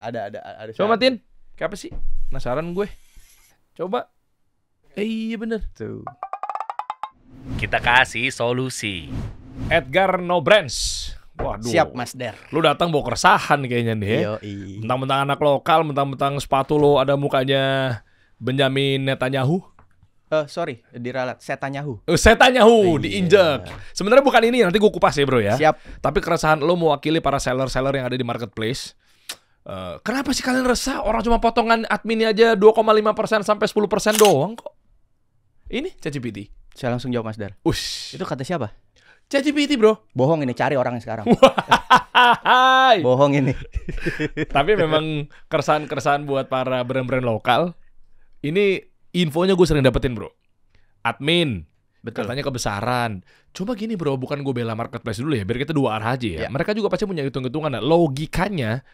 Ada. Coba matiin. Kayak apa sih? Penasaran gue. Coba. Iya bener. Tuh. Kita kasih solusi. Edgar No Brands. Waduh. Siap Mas Der. Lu datang bawa keresahan kayaknya nih ya. Yoi. Mentang-mentang anak lokal, mentang-mentang sepatu lo ada mukanya Benjamin Netanyahu. Sorry, diralat Setanyahu. Setanyahu Iya. diinjek. Sebenarnya bukan ini, nanti gue kupas ya bro ya. Siap. Tapi keresahan lo mewakili para seller-seller yang ada di marketplace. Kenapa sih kalian resah? Orang cuma potongan adminnya aja 2,5% sampai 10% doang kok. Ini ChatGPT. Saya langsung jawab Mas Der. Ush. Itu kata siapa? ChatGPT bro. Bohong ini, cari orangnya sekarang. Hai. Bohong ini. Tapi memang keresahan-keresahan buat para brand-brand lokal. Ini infonya gue sering dapetin bro. Admin. Betul. Katanya kebesaran. Coba gini bro, bukan gue bela marketplace dulu ya, biar kita dua arah aja ya. Ya. Mereka juga pasti punya hitung-hitungan. Logikanya,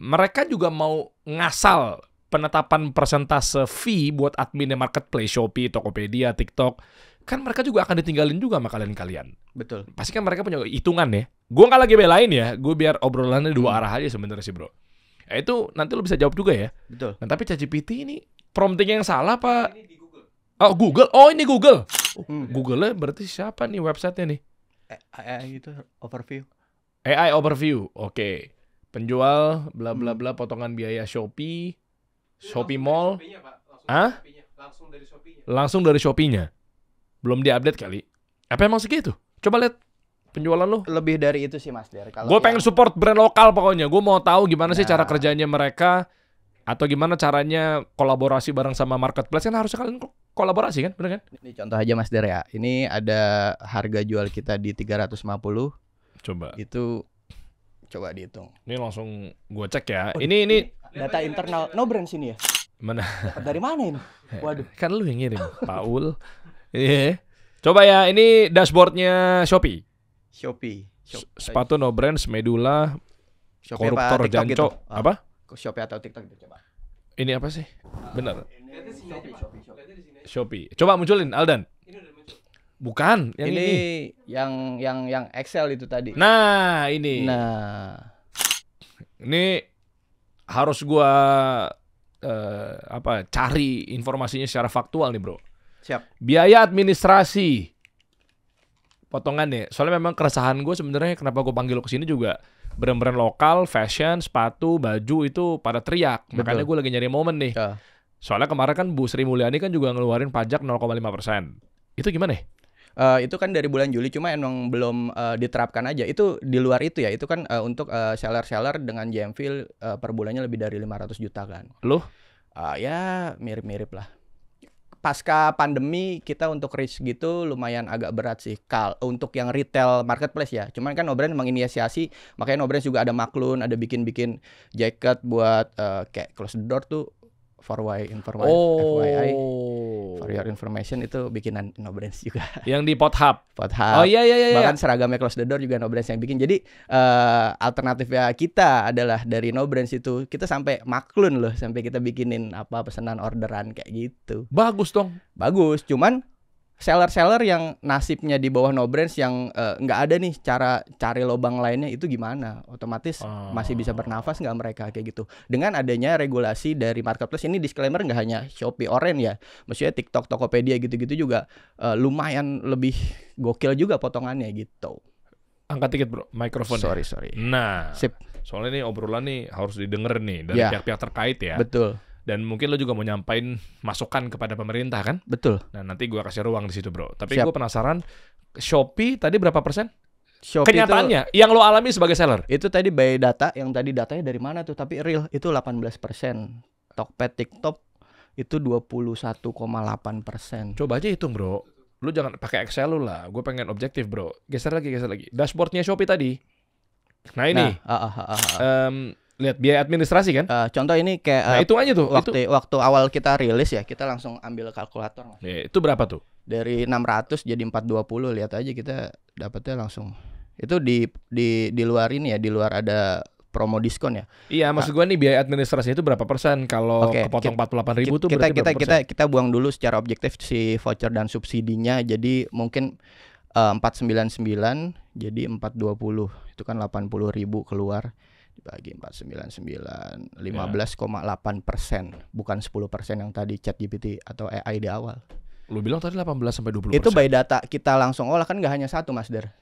mereka juga mau ngasal penetapan persentase fee buat adminnya marketplace, Shopee, Tokopedia, TikTok. Kan mereka juga akan ditinggalin juga sama kalian-kalian. Betul. Pasti kan mereka punya hitungan ya. Gue nggak lagi belain ya, gue biar obrolannya dua arah aja sebenarnya sih bro. Itu nanti lo bisa jawab juga ya. Betul. Nah tapi ChatGPT ini prompting yang salah Pak? Oh Google, oh ini Google. Google-nya berarti siapa nih websitenya nih? Itu overview. AI overview, oke. Penjual, bla bla bla, potongan biaya Shopee, Shopee Mall. Hah? Langsung dari Shopee-nya. Belum diupdate kali. Apa emang segitu? Coba lihat penjualan lo. Lebih dari itu sih Mas Der. Gue pengen support brand lokal pokoknya. Gue mau tahu gimana sih cara kerjanya mereka. Atau gimana caranya kolaborasi bareng sama marketplace. Kan harusnya kalian kolaborasi kan, bener kan? Ini contoh aja Mas Der ya. Ini ada harga jual kita di 350. Coba. Itu coba dihitung. Ini langsung gue cek ya. Ini Data internal No Brands ini ya. mana? Dapat dari mana ini? Waduh. Kan lu yang ngirim, Paul. Iya. Coba ya, ini dashboardnya Shopee. Shopee. Sepatu No Brands, Medula, Shopee koruptor apa TikTok Janco. gitu? Apa? Shopee atau TikTok gitu coba. Ini apa sih? Bener. Shopee. Coba munculin Aldan. Bukan, yang ini. Yang Excel itu tadi. Nah, ini. Nah, Ini harus gua cari informasinya secara faktual nih, Bro. siap. Biaya administrasi potongannya. Soalnya memang keresahan gue sebenarnya kenapa gue panggil lo kesini juga brand-brand lokal, fashion, sepatu, baju itu pada teriak. Betul. Makanya gue lagi nyari momen nih. Ya. Soalnya kemarin kan Bu Sri Mulyani kan juga ngeluarin pajak 0,5%. Itu gimana ya? Itu kan dari bulan Juli, cuma emang belum diterapkan aja. Itu di luar itu ya. Itu kan untuk seller-seller dengan GMV per bulannya lebih dari 500 juta kan. Loh? Ya mirip-mirip lah. Pasca pandemi kita untuk reach gitu lumayan agak berat sih untuk yang retail marketplace ya. Cuman kan No Brands menginisiasi, makanya No Brands juga ada maklun, ada bikin jacket buat kayak close the door tuh for FYI, for your information, itu bikinan No Brands juga. Yang di Pothub. Pothub. Oh iya. Bahkan seragamnya close the door juga No Brands yang bikin. Jadi alternatifnya kita adalah dari No Brands itu kita sampai maklun loh, sampai kita bikinin pesanan orderan kayak gitu. Bagus dong. Bagus, cuman seller-seller yang nasibnya di bawah No Brands yang nggak ada nih cara cari lobang lainnya, itu gimana? Otomatis masih bisa bernafas nggak mereka kayak gitu? Dengan adanya regulasi dari marketplace, ini disclaimer nggak hanya Shopee Oren ya, maksudnya TikTok, Tokopedia gitu-gitu juga lumayan lebih gokil juga potongannya gitu. Angkat dikit bro, mikrofon. Sorry. Nah, Sip. soalnya nih obrolan nih harus didengar nih dari Ya. pihak-pihak terkait ya. Betul. Dan mungkin lo juga mau nyampain masukan kepada pemerintah kan? Betul. Nah nanti gue kasih ruang di situ bro. Tapi Siap. gue penasaran, Shopee tadi berapa persen? Shopee Kenyataannya, yang lo alami sebagai seller? itu tadi by data, yang tadi datanya dari mana tuh? Tapi real itu 18%. Tokped, TikTok itu 21,8%. Coba aja hitung bro. Lu jangan pakai Excel lu lah. Gue pengen objektif bro. Geser lagi. Dashboardnya Shopee tadi. Nah ini. Lihat biaya administrasi kan? Contoh ini kayak Nah hitung aja tuh. waktu awal kita rilis ya, kita langsung ambil kalkulator Mas. Ya, itu berapa tuh? Dari 600 jadi 420, lihat aja kita dapatnya langsung. Itu di luar ini ya, di luar ada promo diskon ya. Iya, maksud gue nih biaya administrasi itu berapa persen? Kalau Oke, kepotong 48.000 tuh berarti berapa persen? kita buang dulu secara objektif si voucher dan subsidinya. Jadi mungkin 499 jadi 420. Itu kan 80.000 keluar. Dibagi 499, 15,8%, bukan 10% yang tadi ChatGPT atau AI di awal. Lu bilang tadi 18-20%. Itu by data kita langsung olah, kan nggak hanya satu Mas Der.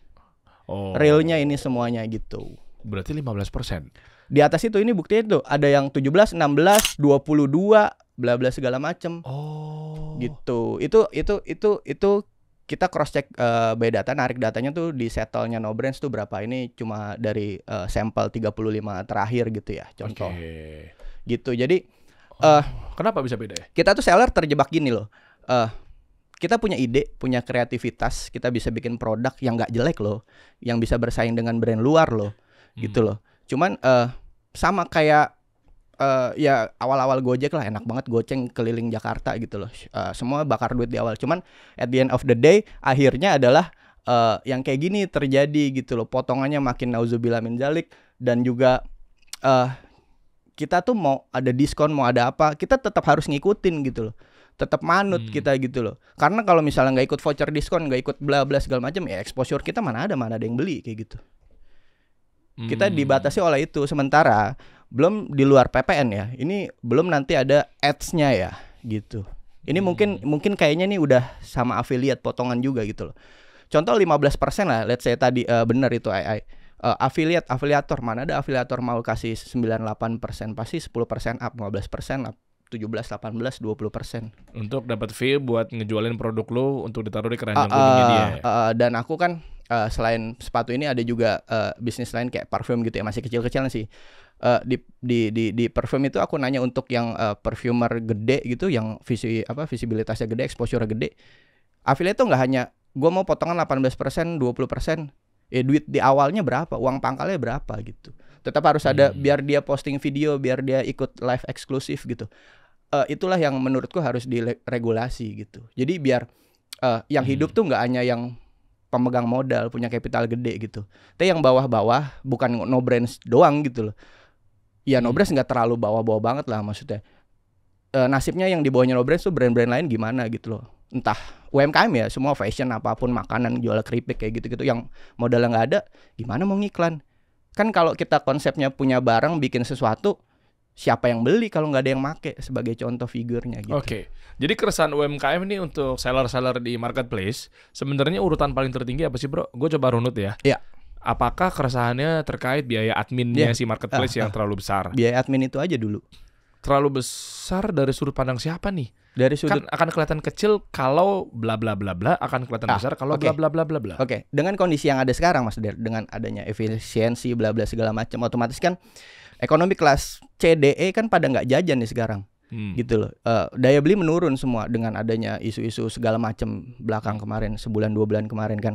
Realnya ini semuanya gitu. Berarti 15%. Di atas itu ini buktinya tuh ada yang 17, 16, 22, bla bla segala macem. Gitu. Itu kita cross check by data, narik datanya tuh di settle-nya Nobrands tuh berapa. Ini cuma dari sampel 35 terakhir gitu ya, contoh. Gitu. Jadi kenapa bisa beda ya? Kita tuh seller terjebak gini loh. Kita punya ide, punya kreativitas, kita bisa bikin produk yang nggak jelek loh, yang bisa bersaing dengan brand luar loh, gitu loh. Cuman sama kayak ya awal-awal Gojek lah, enak banget goceng keliling Jakarta gitu loh. Semua bakar duit di awal. Cuman at the end of the day akhirnya adalah yang kayak gini terjadi gitu loh. Potongannya makin nauzubillah min dzalik, dan juga kita tuh mau ada diskon, mau ada apa, kita tetap harus ngikutin gitu loh. Tetap manut kita gitu loh. Karena kalau misalnya nggak ikut voucher diskon, nggak ikut bla bla segala macam, ya exposure kita mana ada yang beli kayak gitu. Kita dibatasi oleh itu. Sementara belum di luar PPN ya. Ini belum nanti ada ads-nya ya gitu. Ini mungkin kayaknya nih udah sama affiliate potongan juga gitu loh. Contoh 15% lah, let's say tadi bener itu AI. Afiliator, mana ada afiliator mau kasih 98%, pasti 10% up, 15% up, 17, 18, 20%. Untuk dapat fee buat ngejualin produk lo untuk ditaruh di keranjang kuningnya dia. Dan aku kan selain sepatu ini ada juga bisnis lain kayak parfum gitu ya, masih kecil-kecilan sih. Di parfum itu aku nanya untuk yang perfumer gede gitu, yang visibilitasnya gede, exposure gede. Affiliate tuh nggak hanya gue mau potongan 18%, 20%. Ya duit di awalnya berapa, uang pangkalnya berapa gitu. Tetap harus ada biar dia posting video, biar dia ikut live eksklusif gitu. Itulah yang menurutku harus diregulasi gitu. Jadi biar yang hidup tuh nggak hanya yang pemegang modal, punya kapital gede gitu. Tapi yang bawah-bawah, bukan Nobrands doang gitu loh. Ya Nobrands nggak terlalu bawah-bawah banget lah maksudnya. Nasibnya yang di bawahnya Nobrands tuh brand-brand lain gimana gitu loh. Entah UMKM ya, semua fashion apapun, makanan, jual keripik kayak gitu-gitu, yang modalnya nggak ada, gimana mau ngiklan? Kan kalau kita konsepnya punya barang, bikin sesuatu, siapa yang beli kalau nggak ada yang make, sebagai contoh figurnya gitu. Oke. Jadi keresahan UMKM ini untuk seller-seller di marketplace, sebenarnya urutan paling tertinggi apa sih bro? Gue coba runut ya. Iya. Apakah keresahannya terkait biaya adminnya si marketplace yang terlalu besar? Biaya admin itu aja dulu. Terlalu besar dari sudut pandang siapa nih? Dari sudut, kan akan kelihatan kecil kalau bla bla bla bla, akan kelihatan besar kalau bla bla bla bla bla. Oke. Dengan kondisi yang ada sekarang Mas Der, dengan adanya efisiensi bla bla segala macam, otomatis kan ekonomi kelas CDE kan pada nggak jajan nih sekarang. Gitu loh. Daya beli menurun semua dengan adanya isu-isu segala macam belakang kemarin, sebulan 2 bulan kemarin kan.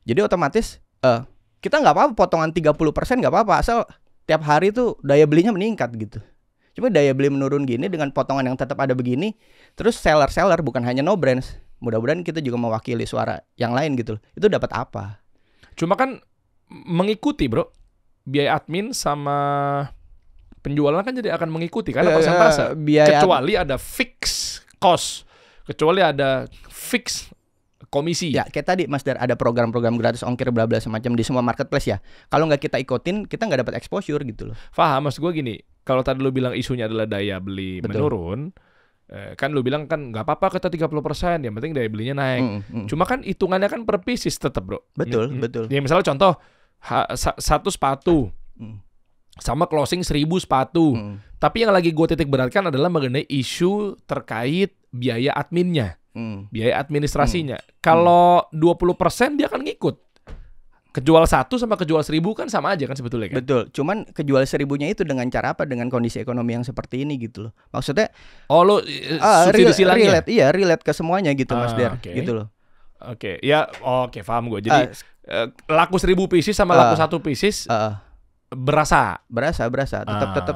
Jadi otomatis kita nggak apa-apa potongan 30% nggak apa-apa, asal tiap hari tuh daya belinya meningkat gitu. Cuma daya beli menurun gini dengan potongan yang tetap ada begini, terus seller-seller bukan hanya Nobrands, mudah-mudahan kita juga mewakili suara yang lain gitu loh. Itu dapat apa? Cuma kan mengikuti bro, biaya admin sama penjualan kan jadi akan mengikuti karena persentase. Kecuali ada fix cost, kecuali ada fix komisi. Ya kayak tadi Mas Dar, ada program-program gratis ongkir bla bla semacam di semua marketplace ya. Kalau nggak kita ikutin, kita nggak dapat exposure gitu loh. Faham, mas gue gini. Kalau tadi lu bilang isunya adalah daya beli menurun, kan lu bilang kan nggak apa-apa kita 30%, yang penting daya belinya naik. Cuma kan hitungannya kan per pieces tetap bro. Betul. Ya misalnya contoh satu sepatu sama closing 1000 sepatu. Tapi yang lagi gue titik beratkan adalah mengenai isu terkait biaya adminnya, biaya administrasinya. Kalau 20% dia akan ngikut. Kejual 1 sama kejual 1000 kan sama aja kan sebetulnya kan? Betul, cuman kejual 1000-nya itu dengan cara apa? Dengan kondisi ekonomi yang seperti ini gitu loh. Maksudnya lo subsidi silangnya? Relate ke semuanya gitu Mas Der, gitu loh. Oke, ya paham gue. Jadi laku 1000 pieces sama laku 1 pieces berasa,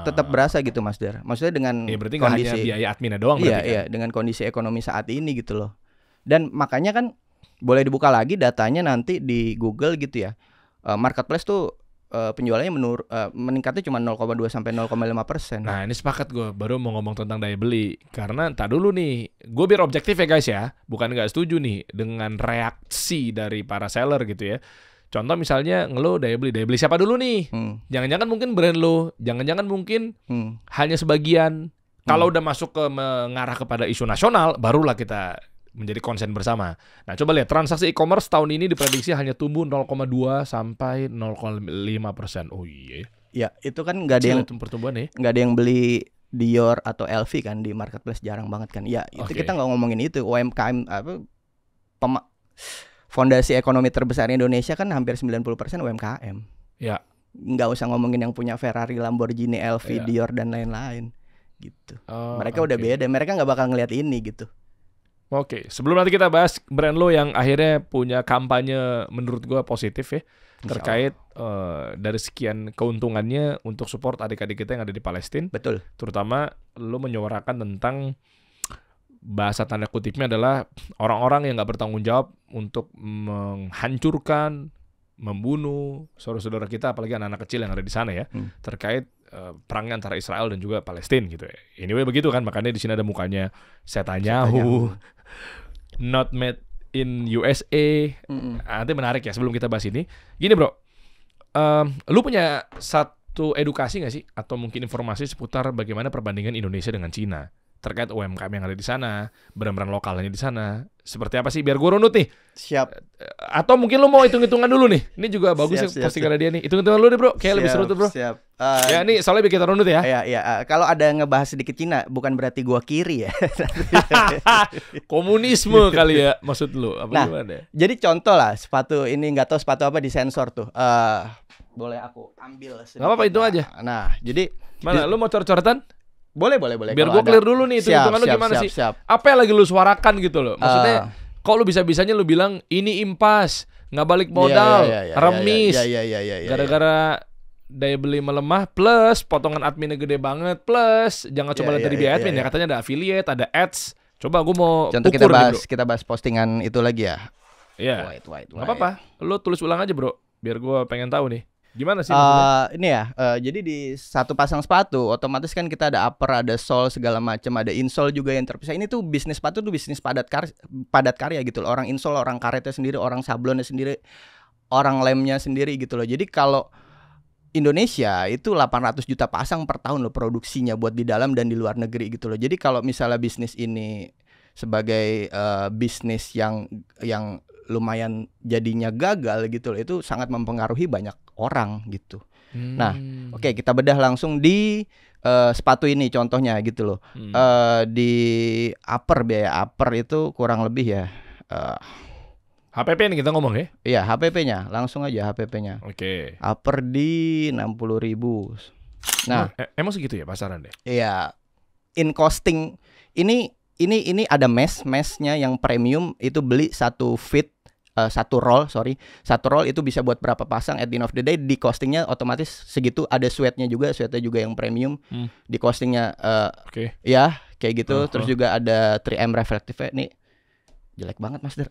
tetap berasa gitu Mas Der. Maksudnya dengan berarti kondisi hanya biaya adminnya doang iya, dengan kondisi ekonomi saat ini gitu loh. Dan makanya kan boleh dibuka lagi datanya nanti di Google gitu ya. Marketplace tuh penjualannya meningkatnya cuma 0,2 sampai 0,5%. Nah ini sepakat gue, baru mau ngomong tentang daya beli. Karena entar dulu nih, gue biar objektif ya guys ya, bukan nggak setuju nih dengan reaksi dari para seller gitu ya. Contoh misalnya ngeluh daya beli siapa dulu nih? Jangan-jangan mungkin brand lo, jangan-jangan mungkin hanya sebagian. Kalau udah masuk ke mengarah kepada isu nasional, barulah kita menjadi konsen bersama. Nah, coba lihat transaksi e-commerce tahun ini diprediksi hanya tumbuh 0,2 sampai 0,5%. Oh iya. Ya, itu kan nggak ada yang pertumbuhan nih. Nggak ada yang beli Dior atau LV kan di marketplace, jarang banget kan. Ya, itu kita nggak ngomongin itu. UMKM fondasi ekonomi terbesar Indonesia kan hampir 90% UMKM. Ya. Nggak usah ngomongin yang punya Ferrari, Lamborghini, LV, Dior dan lain-lain gitu. Mereka udah beda. Mereka nggak bakal ngelihat ini gitu. Oke, sebelum nanti kita bahas brand lo yang akhirnya punya kampanye menurut gua positif ya, terkait dari sekian keuntungannya untuk support adik-adik kita yang ada di Palestina. Betul. Terutama lo menyuarakan tentang bahasa tanda kutipnya adalah orang-orang yang nggak bertanggung jawab untuk menghancurkan, membunuh saudara-saudara kita, apalagi anak-anak kecil yang ada di sana ya, terkait perangnya antara Israel dan juga Palestina gitu ya. Anyway begitu kan, makanya di sini ada mukanya Netanyahu, not made in USA. Nanti menarik ya sebelum kita bahas ini. Gini bro, lu punya satu edukasi nggak sih atau mungkin informasi seputar bagaimana perbandingan Indonesia dengan Cina terkait UMKM yang ada di sana, brand-brand lokalnya di sana, seperti apa sih? Biar gue runut nih. Siap. Atau mungkin lu mau hitung-hitungan dulu nih. Ini juga bagus ya postingan dia nih. Hitung-hitungan dulu deh bro, kayak lebih seru tuh bro. Siap. Ya ini soalnya biar kita runut ya. Iya. Kalau ada ngebahas sedikit Cina, bukan berarti gua kiri ya. Komunisme kali ya maksud lu. Apa gimana? Jadi contoh lah, sepatu ini nggak tahu sepatu apa disensor tuh. Boleh aku ambil sedikit. Nggak apa-apa, itu aja. Nah, jadi mana? Lu mau coret-coretan? Boleh. Biar gue clear dulu nih, hitung-hitungan lu gimana sih? Apa yang lagi lu suarakan gitu loh? Maksudnya, kok lu bisa-bisanya lu bilang ini impas, nggak balik modal, remis, gara-gara daya beli melemah, plus potongan adminnya gede banget, plus jangan coba lihat dari biaya admin ya, katanya ada affiliate, ada ads. Coba gue mau contoh ukur kita bahas postingan itu lagi ya. Iya. Nggak apa-apa, lu tulis ulang aja bro, biar gue pengen tahu nih. Gimana sih ini ya, jadi di satu pasang sepatu otomatis kan kita ada upper, ada sole segala macam, ada insole juga yang terpisah. Ini tuh bisnis sepatu tuh bisnis padat karya gitu loh. Orang insole, orang karetnya sendiri, orang sablonnya sendiri, orang lemnya sendiri gitu loh. Jadi kalau Indonesia itu 800 juta pasang per tahun loh produksinya buat di dalam dan di luar negeri gitu loh. Jadi kalau misalnya bisnis ini sebagai bisnis yang lumayan jadinya gagal gitu loh, itu sangat mempengaruhi banyak orang gitu. Nah, oke, kita bedah langsung di sepatu ini contohnya gitu loh. Di upper, biaya upper itu kurang lebih ya HPP nih kita ngomong ya? Iya, HPP-nya langsung aja HPP-nya. Oke. Upper di 60.000. Nah, emang segitu ya pasaran deh? Iya. In costing ini ada mesnya yang premium itu beli satu roll itu bisa buat berapa pasang. At the end of the day di costingnya otomatis segitu. Ada sweatnya juga yang premium. Di costingnya ya kayak gitu. Terus juga ada 3M reflective nih. Jelek banget Mas Der.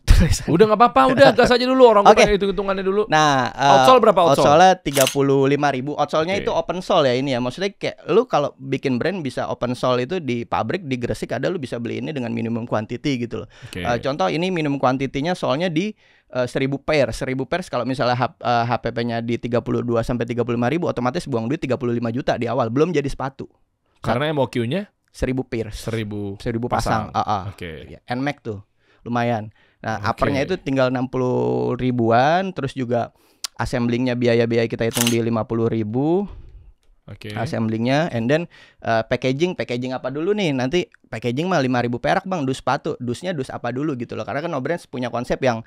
Udah nggak apa-apa, udah gas aja dulu, orang gue pengen hitung-hitungannya dulu. Nah, outsole berapa outsole? Outsole 35.000. Outsole-nya itu open sole ya ini ya. Maksudnya kayak lu kalau bikin brand bisa open sole itu di pabrik di Gresik ada, lu bisa beli ini dengan minimum quantity gitu loh. Contoh ini minimum quantity-nya soalnya di 1000 pairs kalau misalnya HPP-nya di 32 sampai 35.000 otomatis buang duit 35 juta di awal, belum jadi sepatu. Karena MOQ-nya 1000 pairs. 1000 pasang. NMAX tuh. Lumayan. Nah, uppernya itu tinggal 60 ribuan, terus juga assemblingnya biaya kita hitung di 50.000. Assemblingnya, and then packaging apa dulu nih? Nanti packaging mah 5.000 perak bang, dus sepatu, dusnya dus apa dulu gitu loh. Karena kan No Brands punya konsep yang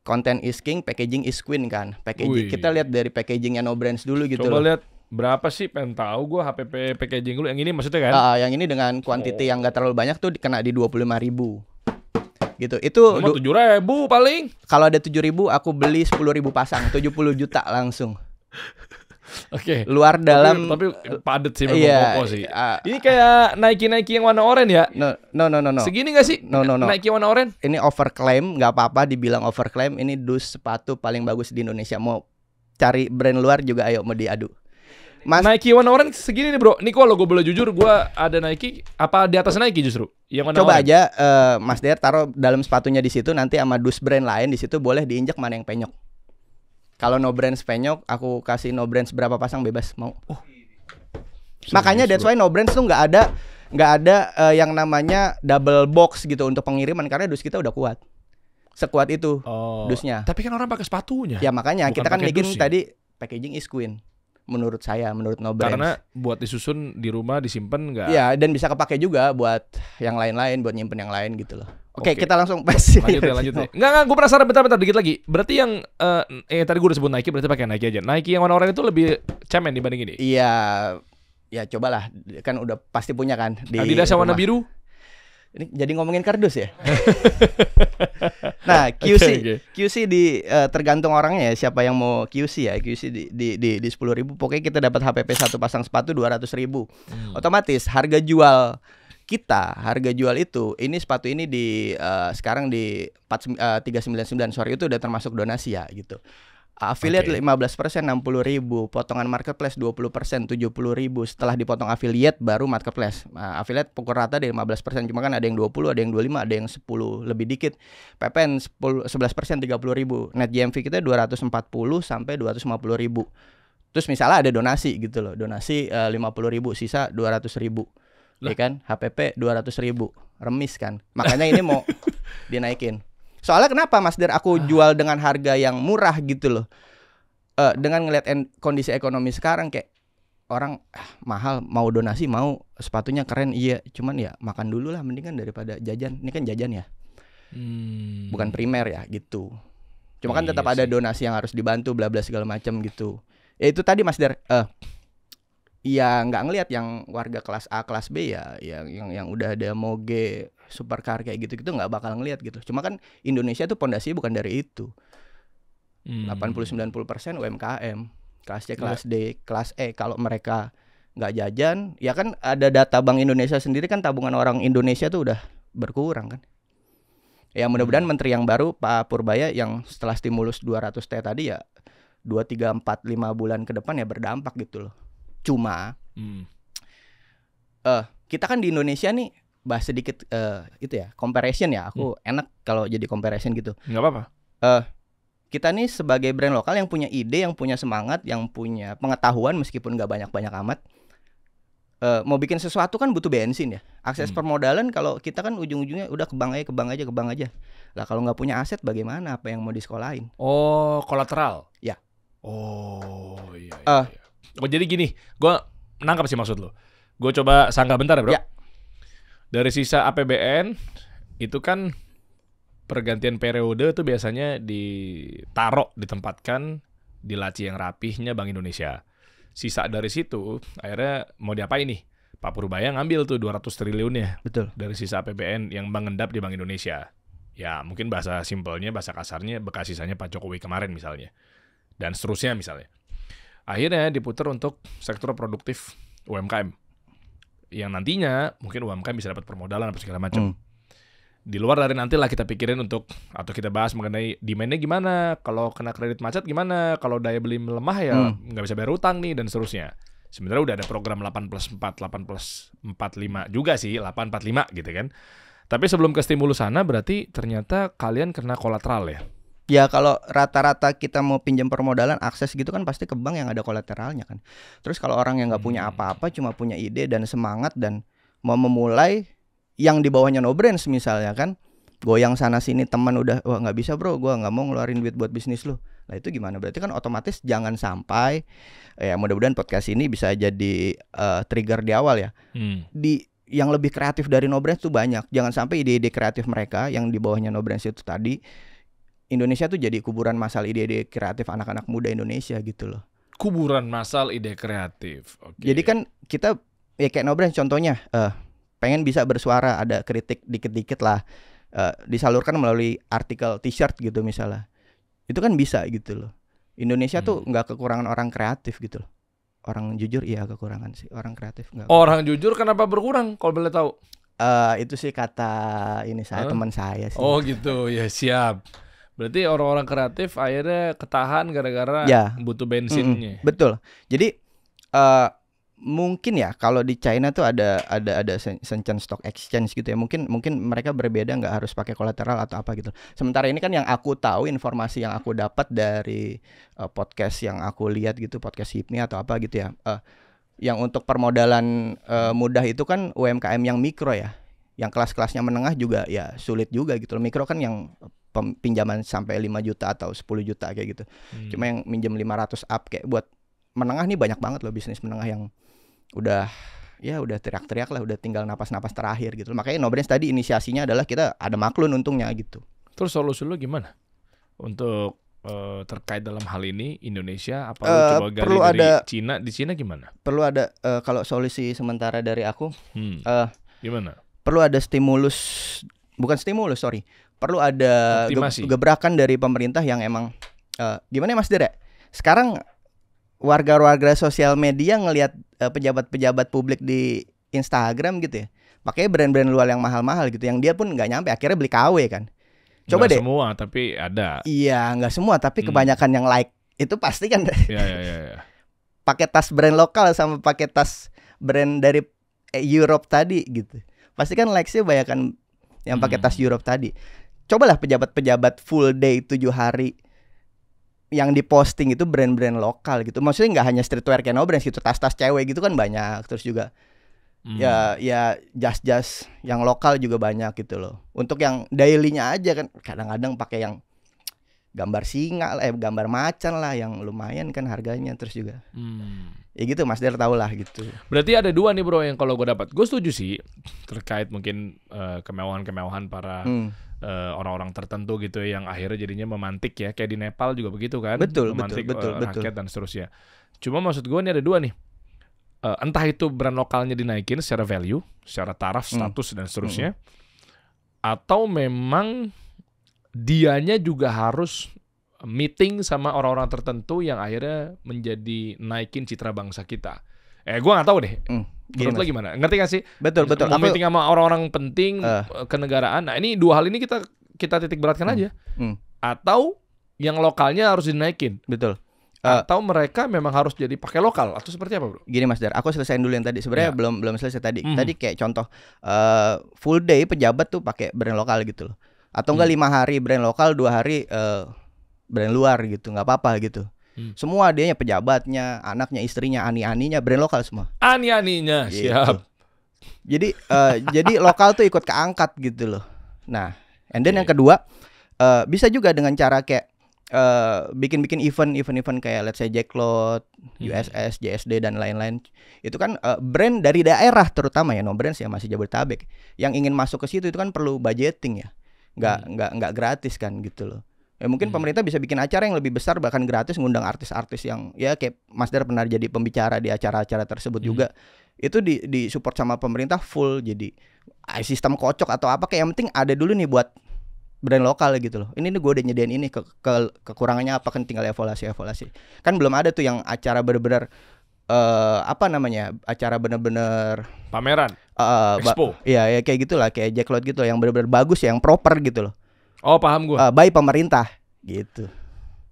content is king, packaging is queen kan. Packaging kita lihat dari packagingnya No Brands dulu gitu. Coba lihat berapa sih, pengen tahu gue HPP packaging lu yang ini maksudnya kan? Yang ini dengan quantity yang gak terlalu banyak tuh kena di 25.000. Gitu. Itu 7.000 paling. Kalau ada 7.000 aku beli 10.000 pasang, 70 juta langsung. Luar dalam tapi padet sih memang koko sih. Ini kayak Nike yang warna oranye ya? No. Segini gak sih? No. Nike warna oranye? Ini overclaim, nggak apa-apa dibilang overclaim. Ini dus sepatu paling bagus di Indonesia. Mau cari brand luar juga ayo mau diadu. Mas, Nike warna oranye segini nih bro. Ini kalau gue boleh jujur, gue ada Nike apa di atas Nike justru? Yang warna coba oranye. Aja Mas Der taruh dalam sepatunya di situ, nanti sama dus brand lain di situ boleh diinjak mana yang penyok. Kalau no brands penyok, aku kasih no brands berapa pasang bebas mau. Makanya that's why no brands tuh nggak ada yang namanya double box gitu untuk pengiriman karena dus kita udah kuat. Sekuat itu dusnya. Tapi kan orang pakai sepatunya. Ya makanya Bukan kita kan pakai bikin dus ya? tadi packaging is queen. Menurut saya, menurut no brands. Karena buat disusun di rumah disimpan nggak? Ya dan bisa kepake juga buat yang lain-lain, buat nyimpen yang lain gitu loh. Oke, Oke. kita langsung Lanjut ya. Enggak, gue penasaran bentar dikit lagi. Berarti yang tadi gue udah sebut Nike, berarti pakai Nike aja. Nike yang warna oranye itu lebih cemen dibanding ini. Iya, ya cobalah, kan udah pasti punya kan di Adidas yang warna rumah. biru. Ini jadi ngomongin kardus ya. Nah, QC, Oke. QC tergantung orangnya ya, siapa yang mau QC ya. QC di 10.000, pokoknya kita dapat HPP satu pasang sepatu 200.000. Otomatis harga jual itu, ini sepatu ini sekarang di 399, sorry, itu udah termasuk donasi ya gitu. Affiliate 15% 60.000, potongan marketplace 20% 70.000. Setelah dipotong affiliate baru marketplace. Affiliate pukul rata dari 15%, cuma kan ada yang 20, ada yang 25, ada yang 10 lebih dikit. PPN 11% 30.000. Net GMV kita 240 sampai 250.000. Terus misalnya ada donasi gitu loh, donasi 50.000, sisa 200.000. Ya kan, HPP 200.000, remis kan. Makanya ini mau dinaikin. Soalnya kenapa Mas Der aku jual dengan harga yang murah gitu loh. Dengan ngelihat kondisi ekonomi sekarang kayak orang mahal, mau donasi, mau sepatunya keren, iya, cuman ya makan dulu lah mendingan daripada jajan. Ini kan jajan ya. Bukan primer ya gitu. Cuma kan tetap ada donasi yang harus dibantu bla bla segala macam gitu. Ya itu tadi Mas Der, ya nggak ngelihat yang warga kelas A, kelas B ya, yang udah ada moge, supercar kayak gitu nggak bakal ngelihat gitu. Cuma kan Indonesia tuh pondasinya bukan dari itu. 80-90% UMKM, kelas C, kelas D, kelas E. Kalau mereka nggak jajan, ya kan ada data Bank Indonesia sendiri kan tabungan orang Indonesia tuh udah berkurang kan. Ya mudah-mudahan menteri yang baru Pak Purbaya yang setelah stimulus 200T tadi ya 2, 3, 4, 5 bulan ke depan ya berdampak gitu loh. Cuma kita kan di Indonesia nih bahas sedikit itu ya, comparison ya. Aku enak kalau jadi comparison gitu. Nggak apa-apa. Kita nih sebagai brand lokal yang punya ide, yang punya semangat, yang punya pengetahuan meskipun nggak banyak-banyak amat. Mau bikin sesuatu kan butuh bensin ya. Akses permodalan kalau kita kan ujung-ujungnya udah ke bank aja. Lah kalau nggak punya aset bagaimana? Apa yang mau disekolahin? Oh, kolateral. Ya. Oh, iya. Oh, jadi gini, gue nangkap sih maksud lo. Gue coba sangka bentar ya bro. Ya. Dari sisa APBN itu kan pergantian periode tuh biasanya ditempatkan di laci yang rapihnya Bank Indonesia. Sisa dari situ akhirnya mau diapain nih? Pak Purbaya ngambil tuh 200 triliunnya. Betul. Dari sisa APBN yang mengendap di Bank Indonesia. Ya mungkin bahasa simpelnya, bahasa kasarnya bekas sisanya Pak Jokowi kemarin misalnya. Dan seterusnya misalnya. Akhirnya diputar untuk sektor produktif UMKM. Yang nantinya mungkin UMKM bisa dapat permodalan apa segala macam. Di luar dari nantilah kita pikirin atau kita bahas mengenai demand-nya gimana, kalau kena kredit macet gimana, kalau daya beli melemah ya nggak bisa bayar utang nih dan seterusnya. Sebenarnya udah ada program 8+4, 8+45 juga sih, 845 gitu kan. Tapi sebelum ke stimulus sana berarti ternyata kalian kena kolateral ya? Ya kalau rata-rata kita mau pinjam permodalan akses gitu kan pasti ke bank yang ada kolateralnya kan. Terus kalau orang yang nggak punya apa-apa cuma punya ide dan semangat dan mau memulai yang di bawahnya no brands misalnya kan, goyang sana sini teman udah wah nggak bisa bro, gua nggak mau ngeluarin duit buat bisnis lu. Nah itu gimana? Berarti kan otomatis jangan sampai ya mudah-mudahan podcast ini bisa jadi trigger di awal ya. Di yang lebih kreatif dari no brands tuh banyak. Jangan sampai ide-ide kreatif mereka yang di bawahnya no brands itu tadi Indonesia tuh jadi kuburan massal ide-ide kreatif anak-anak muda Indonesia gitu loh. Kuburan massal ide kreatif. Okay. Jadi kan kita ya kayak no brands contohnya pengen bisa bersuara, ada kritik dikit-dikit lah, disalurkan melalui artikel t-shirt gitu misalnya. Itu kan bisa gitu loh. Indonesia tuh nggak kekurangan orang kreatif gitu loh. Orang jujur iya kekurangan sih, orang kreatif nggak. Orang jujur kenapa berkurang kalau boleh tahu? Itu sih kata ini saya teman saya sih. Oh gitu ya, siap. Berarti orang-orang kreatif akhirnya ketahan gara-gara butuh bensinnya. Betul. Jadi Mungkin ya kalau di China tuh ada Shenzhen Stock Exchange gitu ya. Mungkin mereka berbeda, nggak harus pakai kolateral atau apa gitu. Sementara ini kan yang aku tahu, informasi yang aku dapat dari podcast yang aku lihat gitu, podcast HIPMI atau apa gitu ya. Yang untuk permodalan mudah itu kan UMKM yang mikro ya. Yang kelas-kelasnya menengah juga ya sulit juga gitu. Mikro kan yang pinjaman sampai 5 juta atau 10 juta kayak gitu. Cuma yang minjem 500 up kayak buat menengah nih banyak banget loh bisnis menengah yang udah teriak-teriak lah, udah tinggal napas-napas terakhir gitu. Makanya Nobrance tadi inisiasinya adalah kita ada Maklun untungnya gitu. Terus solusi lu gimana untuk terkait dalam hal ini Indonesia? Apa lu coba gali perlu dari ada, Cina? Di Cina gimana? Perlu ada kalau solusi sementara dari aku gimana? Perlu ada perlu ada gebrakan dari pemerintah yang emang gimana ya Mas Dere? Sekarang warga sosial media ngelihat pejabat-pejabat publik di Instagram gitu ya, pakai brand-brand luar yang mahal-mahal gitu, yang dia pun nggak nyampe, akhirnya beli KW kan. Coba nggak deh. Semua tapi ada. Iya, nggak semua tapi kebanyakan yang like itu pasti kan. Iya. Pakai tas brand lokal sama pakai tas brand dari Europe tadi gitu. Pasti kan likes-nya banyakan yang pakai tas Europe tadi. Cobalah pejabat-pejabat full day 7 hari yang diposting itu brand-brand lokal gitu. Maksudnya nggak hanya streetwear kayak Nobrance gitu, tas-tas cewek gitu kan banyak. Terus juga ya jas-jas yang lokal juga banyak gitu loh. Untuk yang daily-nya aja kan kadang-kadang pakai yang gambar singa, gambar macan lah yang lumayan kan harganya. Terus juga ya gitu Mas Der tau lah gitu. Berarti ada dua nih bro yang kalau gue dapat. Gue setuju sih terkait mungkin kemewahan-kemewahan para orang-orang tertentu gitu yang akhirnya jadinya memantik ya, kayak di Nepal juga begitu kan. Betul. Rakyat dan seterusnya. Cuma maksud gue ini ada dua nih. Entah itu brand lokalnya dinaikin secara value, secara taraf, status dan seterusnya, atau memang dianya juga harus meeting sama orang-orang tertentu yang akhirnya menjadi naikin citra bangsa kita. Gue nggak tahu deh. Menurut lo gimana? Ngerti gak sih? Betul. Mau meeting sama orang-orang penting kenegaraan. Nah ini dua hal ini kita titik beratkan aja. Atau yang lokalnya harus dinaikin. Betul. Atau mereka memang harus jadi pakai lokal atau seperti apa bro? Gini Mas Dar, aku selesaiin dulu yang tadi. Sebenarnya belum selesai tadi. Tadi kayak contoh full day pejabat tuh pakai brand lokal gitu loh. Atau enggak 5 hari brand lokal, 2 hari brand luar gitu, nggak apa-apa gitu. Semua adanya pejabatnya, anaknya, istrinya, ani-aninya brand lokal semua. Ani-aninya gitu. Siap. Jadi lokal tuh ikut keangkat gitu loh. Nah, and then yang kedua bisa juga dengan cara kayak bikin event kayak let's say Jacklot, USS, JSD dan lain-lain. Itu kan brand dari daerah terutama ya, Nobrance ya masih Jabodetabek. Yang ingin masuk ke situ itu kan perlu budgeting ya. Nggak gratis kan gitu loh. Ya mungkin pemerintah bisa bikin acara yang lebih besar bahkan gratis, ngundang artis-artis yang ya kayak Mas Dar pernah jadi pembicara di acara-acara tersebut juga. Itu di support sama pemerintah full, jadi sistem kocok atau apa kayak yang penting ada dulu nih buat brand lokal gitu loh. Ini nih gue udah nyediain ini, kekurangannya apa kan tinggal evaluasi. Kan belum ada tuh yang acara bener-bener acara bener-bener pameran, expo. Iya kayak gitulah, kayak Jacklot gitu loh, yang bener-bener bagus ya, yang proper gitu loh. Oh paham gue. By pemerintah gitu.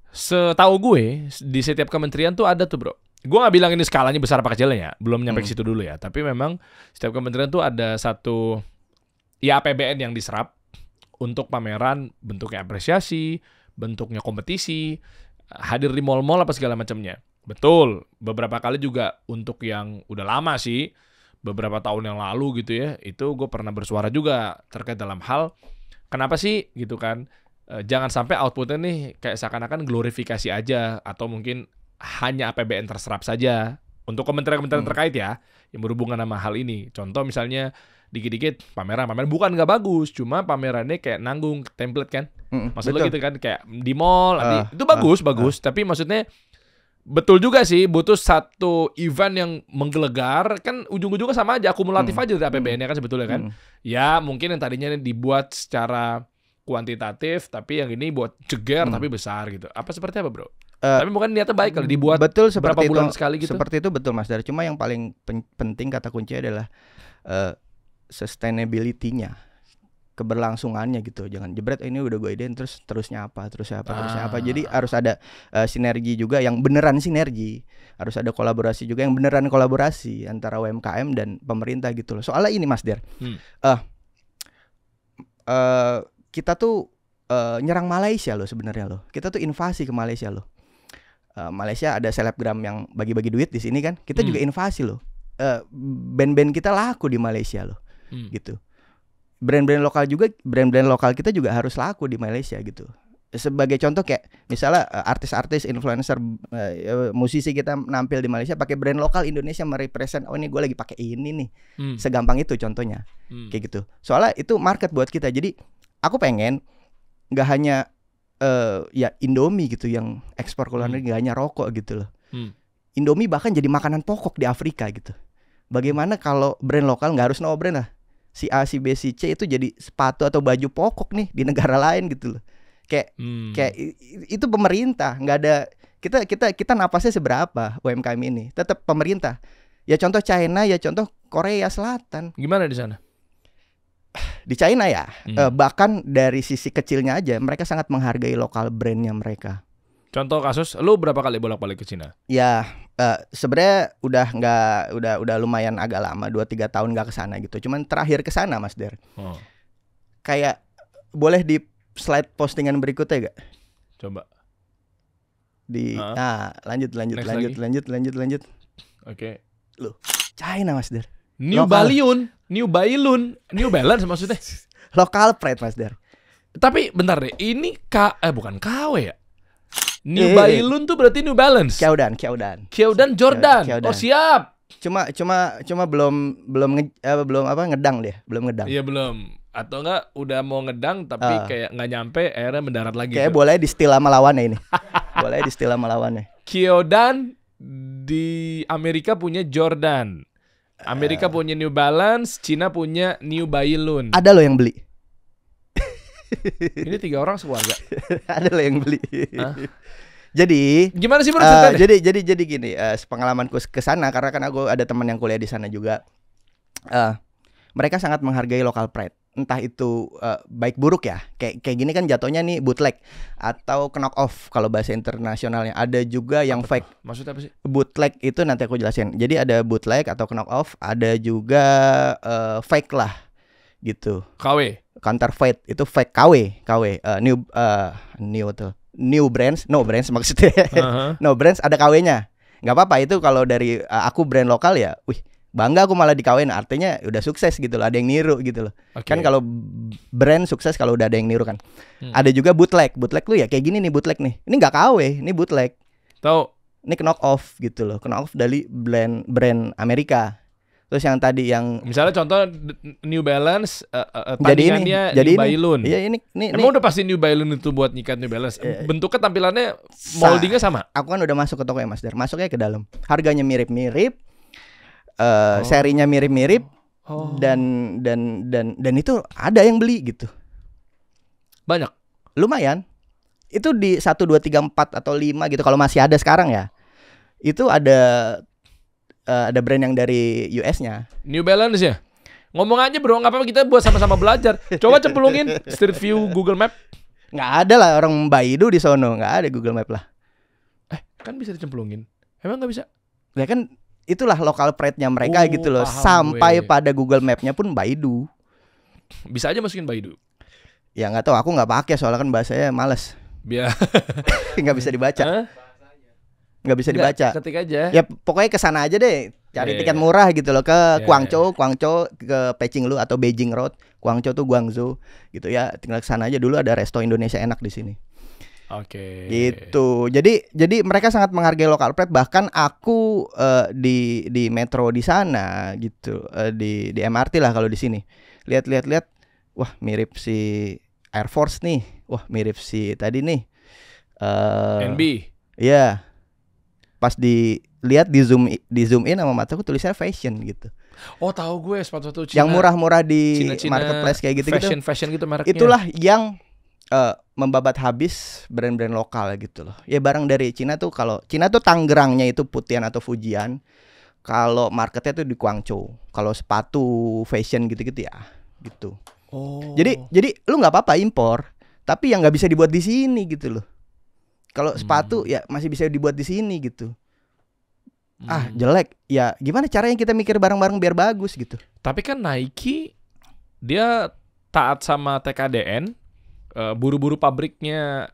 Setahu gue di setiap kementerian tuh ada tuh bro. Gue nggak bilang ini skalanya besar apa kecilnya ya, belum nyampe ke situ dulu ya. Tapi memang setiap kementerian tuh ada satu ya APBN yang diserap untuk pameran, bentuknya apresiasi, bentuknya kompetisi, hadir di mall-mall apa segala macamnya. Betul. Beberapa kali juga untuk yang udah lama sih, beberapa tahun yang lalu gitu ya, itu gue pernah bersuara juga terkait dalam hal kenapa sih gitu kan, jangan sampai outputnya nih kayak seakan-akan glorifikasi aja atau mungkin hanya APBN terserap saja untuk kementerian-kementerian terkait ya yang berhubungan sama hal ini. Contoh misalnya dikit-dikit pameran bukan nggak bagus, cuma pamerannya kayak nanggung template kan, maksudnya gitu kan kayak di mall, itu bagus, tapi maksudnya betul juga sih butuh satu event yang menggelegar kan, ujung-ujungnya sama aja akumulatif aja dari APBN-nya kan sebetulnya kan. Ya mungkin yang tadinya dibuat secara kuantitatif tapi yang ini buat ceger tapi besar gitu. Apa seperti apa bro? Tapi bukan niatnya baik kalau dibuat betul berapa seperti bulan itu, sekali gitu. Seperti itu betul Mas Dar. Cuma yang paling penting kata kuncinya adalah sustainability-nya. keberlangsungannya gitu. Jangan jebret ini udah gue idein terusnya apa. Jadi harus ada sinergi juga yang beneran sinergi. Harus ada kolaborasi juga yang beneran kolaborasi antara UMKM dan pemerintah gitu loh. Soalnya ini Mas Der. Kita tuh nyerang Malaysia loh sebenarnya loh. Kita tuh invasi ke Malaysia loh. Malaysia ada selebgram yang bagi-bagi duit di sini kan. Kita juga invasi loh. Band-band kita laku di Malaysia loh. Gitu. Brand-brand lokal kita juga harus laku di Malaysia gitu. Sebagai contoh kayak misalnya artis-artis, influencer, musisi kita nampil di Malaysia pakai brand lokal Indonesia merepresent, oh ini gue lagi pakai ini nih. Segampang itu contohnya. Kayak gitu. Soalnya itu market buat kita. Jadi aku pengen nggak hanya ya Indomie gitu yang ekspor ke luar negeri, nggak hanya rokok gitu loh. Indomie bahkan jadi makanan pokok di Afrika gitu. Bagaimana kalau brand lokal, nggak harus no brand lah. Si A, si B, si C itu jadi sepatu atau baju pokok nih di negara lain gitu loh. Kayak itu pemerintah, nggak ada kita napasnya seberapa UMKM ini, tetap pemerintah. Ya contoh China, ya contoh Korea Selatan. Gimana di sana? Di China ya, bahkan dari sisi kecilnya aja mereka sangat menghargai lokal brandnya mereka. Contoh kasus, lu berapa kali bolak-balik ke Cina? Ya sebenarnya udah lumayan agak lama, 2-3 tahun nggak kesana gitu. Cuman terakhir kesana Mas Der. Kayak boleh di slide postingan berikutnya gak? Coba. Lanjut. Oke. Loh, China Mas Der. New Balance maksudnya. Lokal pride Mas Der. Tapi bentar deh, ini bukan KW ya? New Balance tuh berarti New Balance. Kyodan Jordan. Oh siap. Cuma belum ngedang deh, belum ngedang. Iya belum. Atau enggak udah mau ngedang tapi kayak nggak nyampe, akhirnya mendarat lagi. Kayak boleh di-steal sama lawannya ini. Boleh di-steal sama lawannya. Kyodan di Amerika punya Jordan. Amerika punya New Balance, Cina punya New Balance. Ada loh yang beli. Ini 3 orang sekeluarga. Ada loh yang beli. Jadi gimana sih bro ceritanya? Jadi gini, pengalamanku ke sana karena kan aku ada teman yang kuliah di sana juga. Mereka sangat menghargai local pride. Entah itu baik buruk ya. Kayak gini kan jatuhnya nih bootleg atau knock off kalau bahasa internasionalnya. Ada juga yang fake. Maksudnya apa sih? Bootleg itu nanti aku jelasin. Jadi ada bootleg atau knock off, ada juga fake lah gitu. KW. Counterfeit itu fake KW. New brands, no brands maksudnya. No brands ada KW-nya. Nggak apa-apa itu kalau dari aku brand lokal ya. Wih, bangga aku malah di KW, artinya udah sukses gitu loh, ada yang niru gitu loh. Kan kalau brand sukses kalau udah ada yang niru kan. Ada juga bootleg lu ya kayak gini nih bootleg nih. Ini nggak KW, ini bootleg. Tahu? Ini knock off gitu loh, knock off dari brand Amerika. Terus yang tadi yang misalnya contoh New Balance tandingannya New Balance. Iya ini emang udah pasti New Balance itu buat nyikat New Balance. Bentuknya tampilannya moldingnya sama. Aku kan udah masuk ke toko ya Mas Der. Masuknya ke dalam. Harganya mirip-mirip. Serinya mirip-mirip. Dan itu ada yang beli gitu. Banyak. Lumayan. Itu di 1 2 3 4 atau 5 gitu kalau masih ada sekarang ya. Itu ada brand yang dari US-nya. New Balance ya? Ngomong aja bro, nggak apa-apa kita buat sama-sama belajar. Coba cemplungin Street View Google Map. Nggak ada lah orang Baidu di sono, nggak ada Google Map lah. Kan bisa dicemplungin. Emang nggak bisa? Ya kan itulah local pride-nya mereka gitu loh. Sampai pada Google Map-nya pun Baidu. Bisa aja masukin Baidu. Ya nggak tahu, aku nggak pakai soalnya kan bahasanya males. Biar nggak bisa dibaca. Nggak bisa dibaca. Ketik aja. Ya pokoknya kesana aja deh. Cari tiket murah gitu loh ke Guangzhou ke Pechinglu atau Beijing Road. Guangzhou tuh Guangzhou gitu ya. Tinggal kesana aja dulu, ada resto Indonesia enak di sini. Oke. Gitu. Jadi mereka sangat menghargai local pride. Bahkan aku di metro di sana gitu, di MRT lah kalau di sini. Lihat. Wah, mirip si Air Force nih. Wah, mirip si tadi nih. NB. Iya. Pas dilihat di zoom in sama mataku tulisnya fashion gitu. Oh tahu gue sepatu Cina. Yang murah-murah di Cina, marketplace kayak gitu. Fashion gitu mereknya. Itulah yang membabat habis brand-brand lokal gitu loh. Ya barang dari Cina tuh, kalau Cina tuh Tangerangnya itu Putian atau Fujian. Kalau marketnya tuh di Guangzhou. Kalau sepatu fashion gitu-gitu ya gitu. Oh. Jadi lu nggak apa-apa impor, tapi yang nggak bisa dibuat di sini gitu loh. Kalau sepatu ya masih bisa dibuat di sini gitu. Jelek. Ya gimana caranya kita mikir bareng-bareng biar bagus gitu. Tapi kan Nike dia taat sama TKDN, buru-buru pabriknya,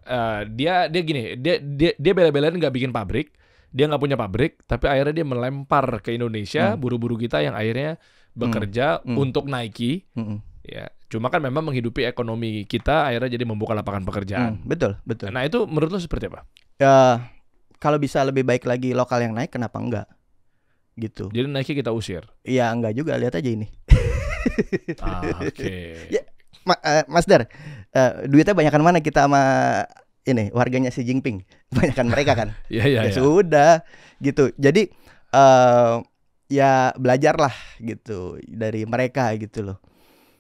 dia gini, dia bela-belain nggak bikin pabrik, dia nggak punya pabrik, tapi akhirnya dia melempar ke Indonesia buru-buru kita yang akhirnya bekerja untuk Nike. Ya, cuma kan memang menghidupi ekonomi kita, akhirnya jadi membuka lapangan pekerjaan. Betul. Nah itu menurut lo seperti apa? Ya kalau bisa lebih baik lagi lokal yang naik, kenapa enggak? Gitu. Jadi Nike kita usir? Iya enggak juga, lihat aja ini. Oke. Ya, Mas Dar, duitnya banyakan mana kita sama ini warganya Xi Jinping? Banyakan mereka kan? Iya. Sudah gitu. Jadi ya belajarlah gitu dari mereka gitu loh.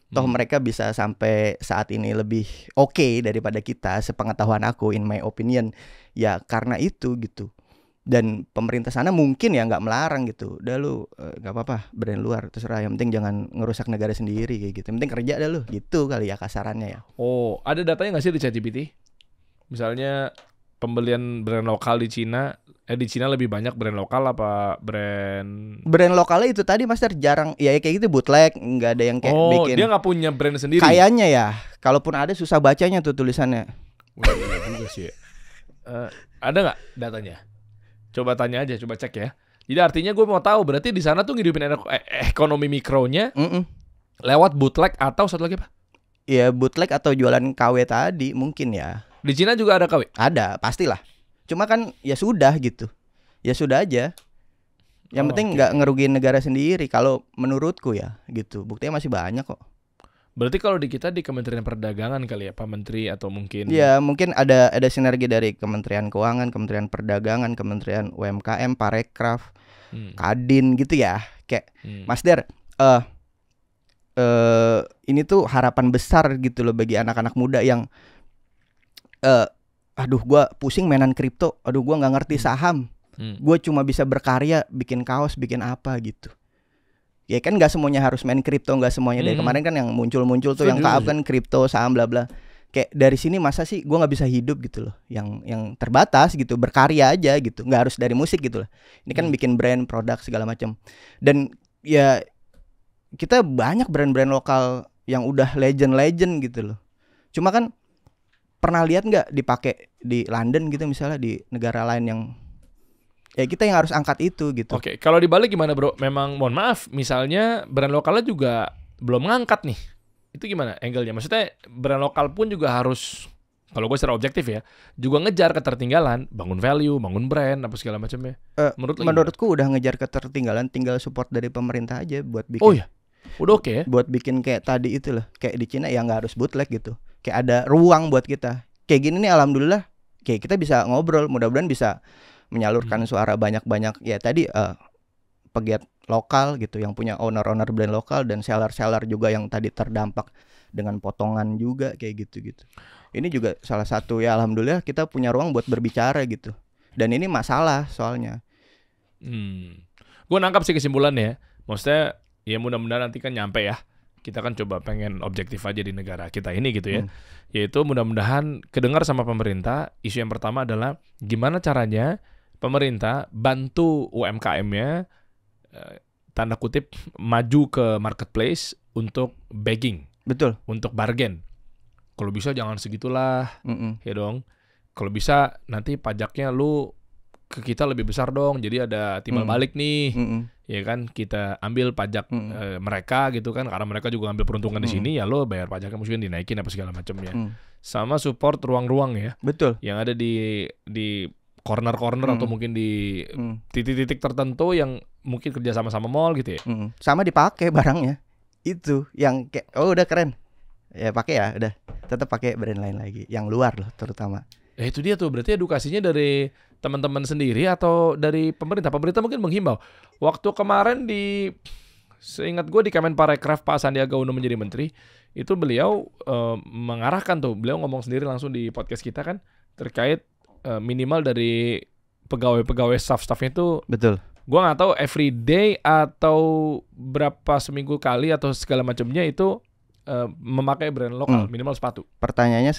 Toh mereka bisa sampai saat ini lebih oke daripada kita, sepengetahuan aku, in my opinion. Ya karena itu gitu. Dan pemerintah sana mungkin ya nggak melarang gitu. Udah lu nggak apa-apa brand luar terserah, yang penting jangan ngerusak negara sendiri kayak gitu. Yang penting kerja dah lu gitu kali ya kasarannya ya. Oh, ada datanya nggak sih di ChatGPT? Misalnya pembelian brand lokal di Cina lebih banyak brand lokal apa brand lokalnya itu tadi Mas Dar jarang ya kayak gitu, bootleg, nggak ada yang kayak bikin. Dia nggak punya brand sendiri. Kayaknya ya, kalaupun ada susah bacanya tuh tulisannya. Wah, iya juga sih. Ada nggak datanya? Coba tanya aja, coba cek ya. Jadi artinya gue mau tahu berarti di sana tuh ngidupin ekonomi mikronya lewat bootleg atau satu lagi apa? Ya bootleg atau jualan KW tadi mungkin ya. Di Cina juga ada KW? Ada, pastilah. Cuma kan ya sudah gitu. Ya sudah aja. Yang penting nggak ngerugiin negara sendiri kalau menurutku ya gitu. Buktinya masih banyak kok. Berarti kalau di kita di Kementerian Perdagangan kali ya, Pak Menteri atau mungkin? Ya mungkin ada sinergi dari Kementerian Keuangan, Kementerian Perdagangan, Kementerian UMKM, Parekraf, Kadin gitu ya. Kayak Mas Der, ini tuh harapan besar gitu loh bagi anak-anak muda yang aduh gue pusing mainan kripto, aduh gue nggak ngerti saham, gue cuma bisa berkarya, bikin kaos, bikin apa gitu. Ya kan nggak semuanya harus main kripto, nggak semuanya. Dari kemarin kan yang muncul tuh yang kaap kan kripto, saham, bla bla. Kayak dari sini masa sih gue nggak bisa hidup gitu loh, yang terbatas gitu, berkarya aja gitu, nggak harus dari musik gitu loh. Ini kan bikin brand, produk segala macam. Dan ya kita banyak brand-brand lokal yang udah legend gitu loh. Cuma kan pernah lihat nggak dipakai di London gitu misalnya, di negara lain yang ya kita yang harus angkat itu gitu. Oke, kalau dibalik gimana bro? Memang mohon maaf, misalnya brand lokalnya juga belum ngangkat nih. Itu gimana angle-nya? Maksudnya brand lokal pun juga harus, kalau gue secara objektif ya, juga ngejar ketertinggalan, bangun value, bangun brand, apa segala macamnya. Menurutku udah ngejar ketertinggalan, tinggal support dari pemerintah aja buat bikin. Oh ya, udah oke ya? Buat bikin kayak tadi itu loh, kayak di Cina ya nggak harus bootleg gitu. Kayak ada ruang buat kita. Kayak gini nih alhamdulillah, kayak kita bisa ngobrol, mudah-mudahan bisa menyalurkan suara banyak-banyak ya tadi pegiat lokal gitu yang punya owner brand lokal dan seller juga yang tadi terdampak dengan potongan juga kayak gitu-gitu. Ini juga salah satu ya alhamdulillah kita punya ruang buat berbicara gitu. Dan ini masalah soalnya. Gue nangkap sih kesimpulannya. Maksudnya ya mudah-mudahan nanti kan nyampe ya. Kita kan coba pengen objektif aja di negara kita ini gitu ya. Yaitu mudah-mudahan kedengar sama pemerintah. Isu yang pertama adalah gimana caranya pemerintah bantu UMKM-nya tanda kutip maju ke marketplace untuk begging. Betul. Untuk bargain. Kalau bisa jangan segitulah. Ya dong. Kalau bisa nanti pajaknya lu ke kita lebih besar dong. Jadi ada timbal balik nih. Ya kan kita ambil pajak mereka gitu kan, karena mereka juga ambil peruntungan di sini, ya lo bayar pajaknya mungkin dinaikin apa segala macamnya. Sama support ruang-ruang ya. Betul. Yang ada di corner-corner atau mungkin di titik-titik tertentu yang mungkin kerja sama-sama mall gitu ya. Sama dipakai barangnya. Itu yang kayak udah keren. Ya pakai ya, udah. Tetap pakai brand lain lagi, yang luar loh terutama. Itu dia tuh, berarti edukasinya dari teman-teman sendiri atau dari pemerintah? Pemerintah mungkin menghimbau. Waktu kemarin seingat gue di Kemenparekraf Pak Sandiaga Uno menjadi menteri, itu beliau mengarahkan tuh, beliau ngomong sendiri langsung di podcast kita kan, terkait minimal dari pegawai-pegawai staff-staffnya itu. Betul. Gue nggak tahu every day atau berapa seminggu kali atau segala macamnya itu memakai brand lokal, minimal sepatu. Pertanyaannya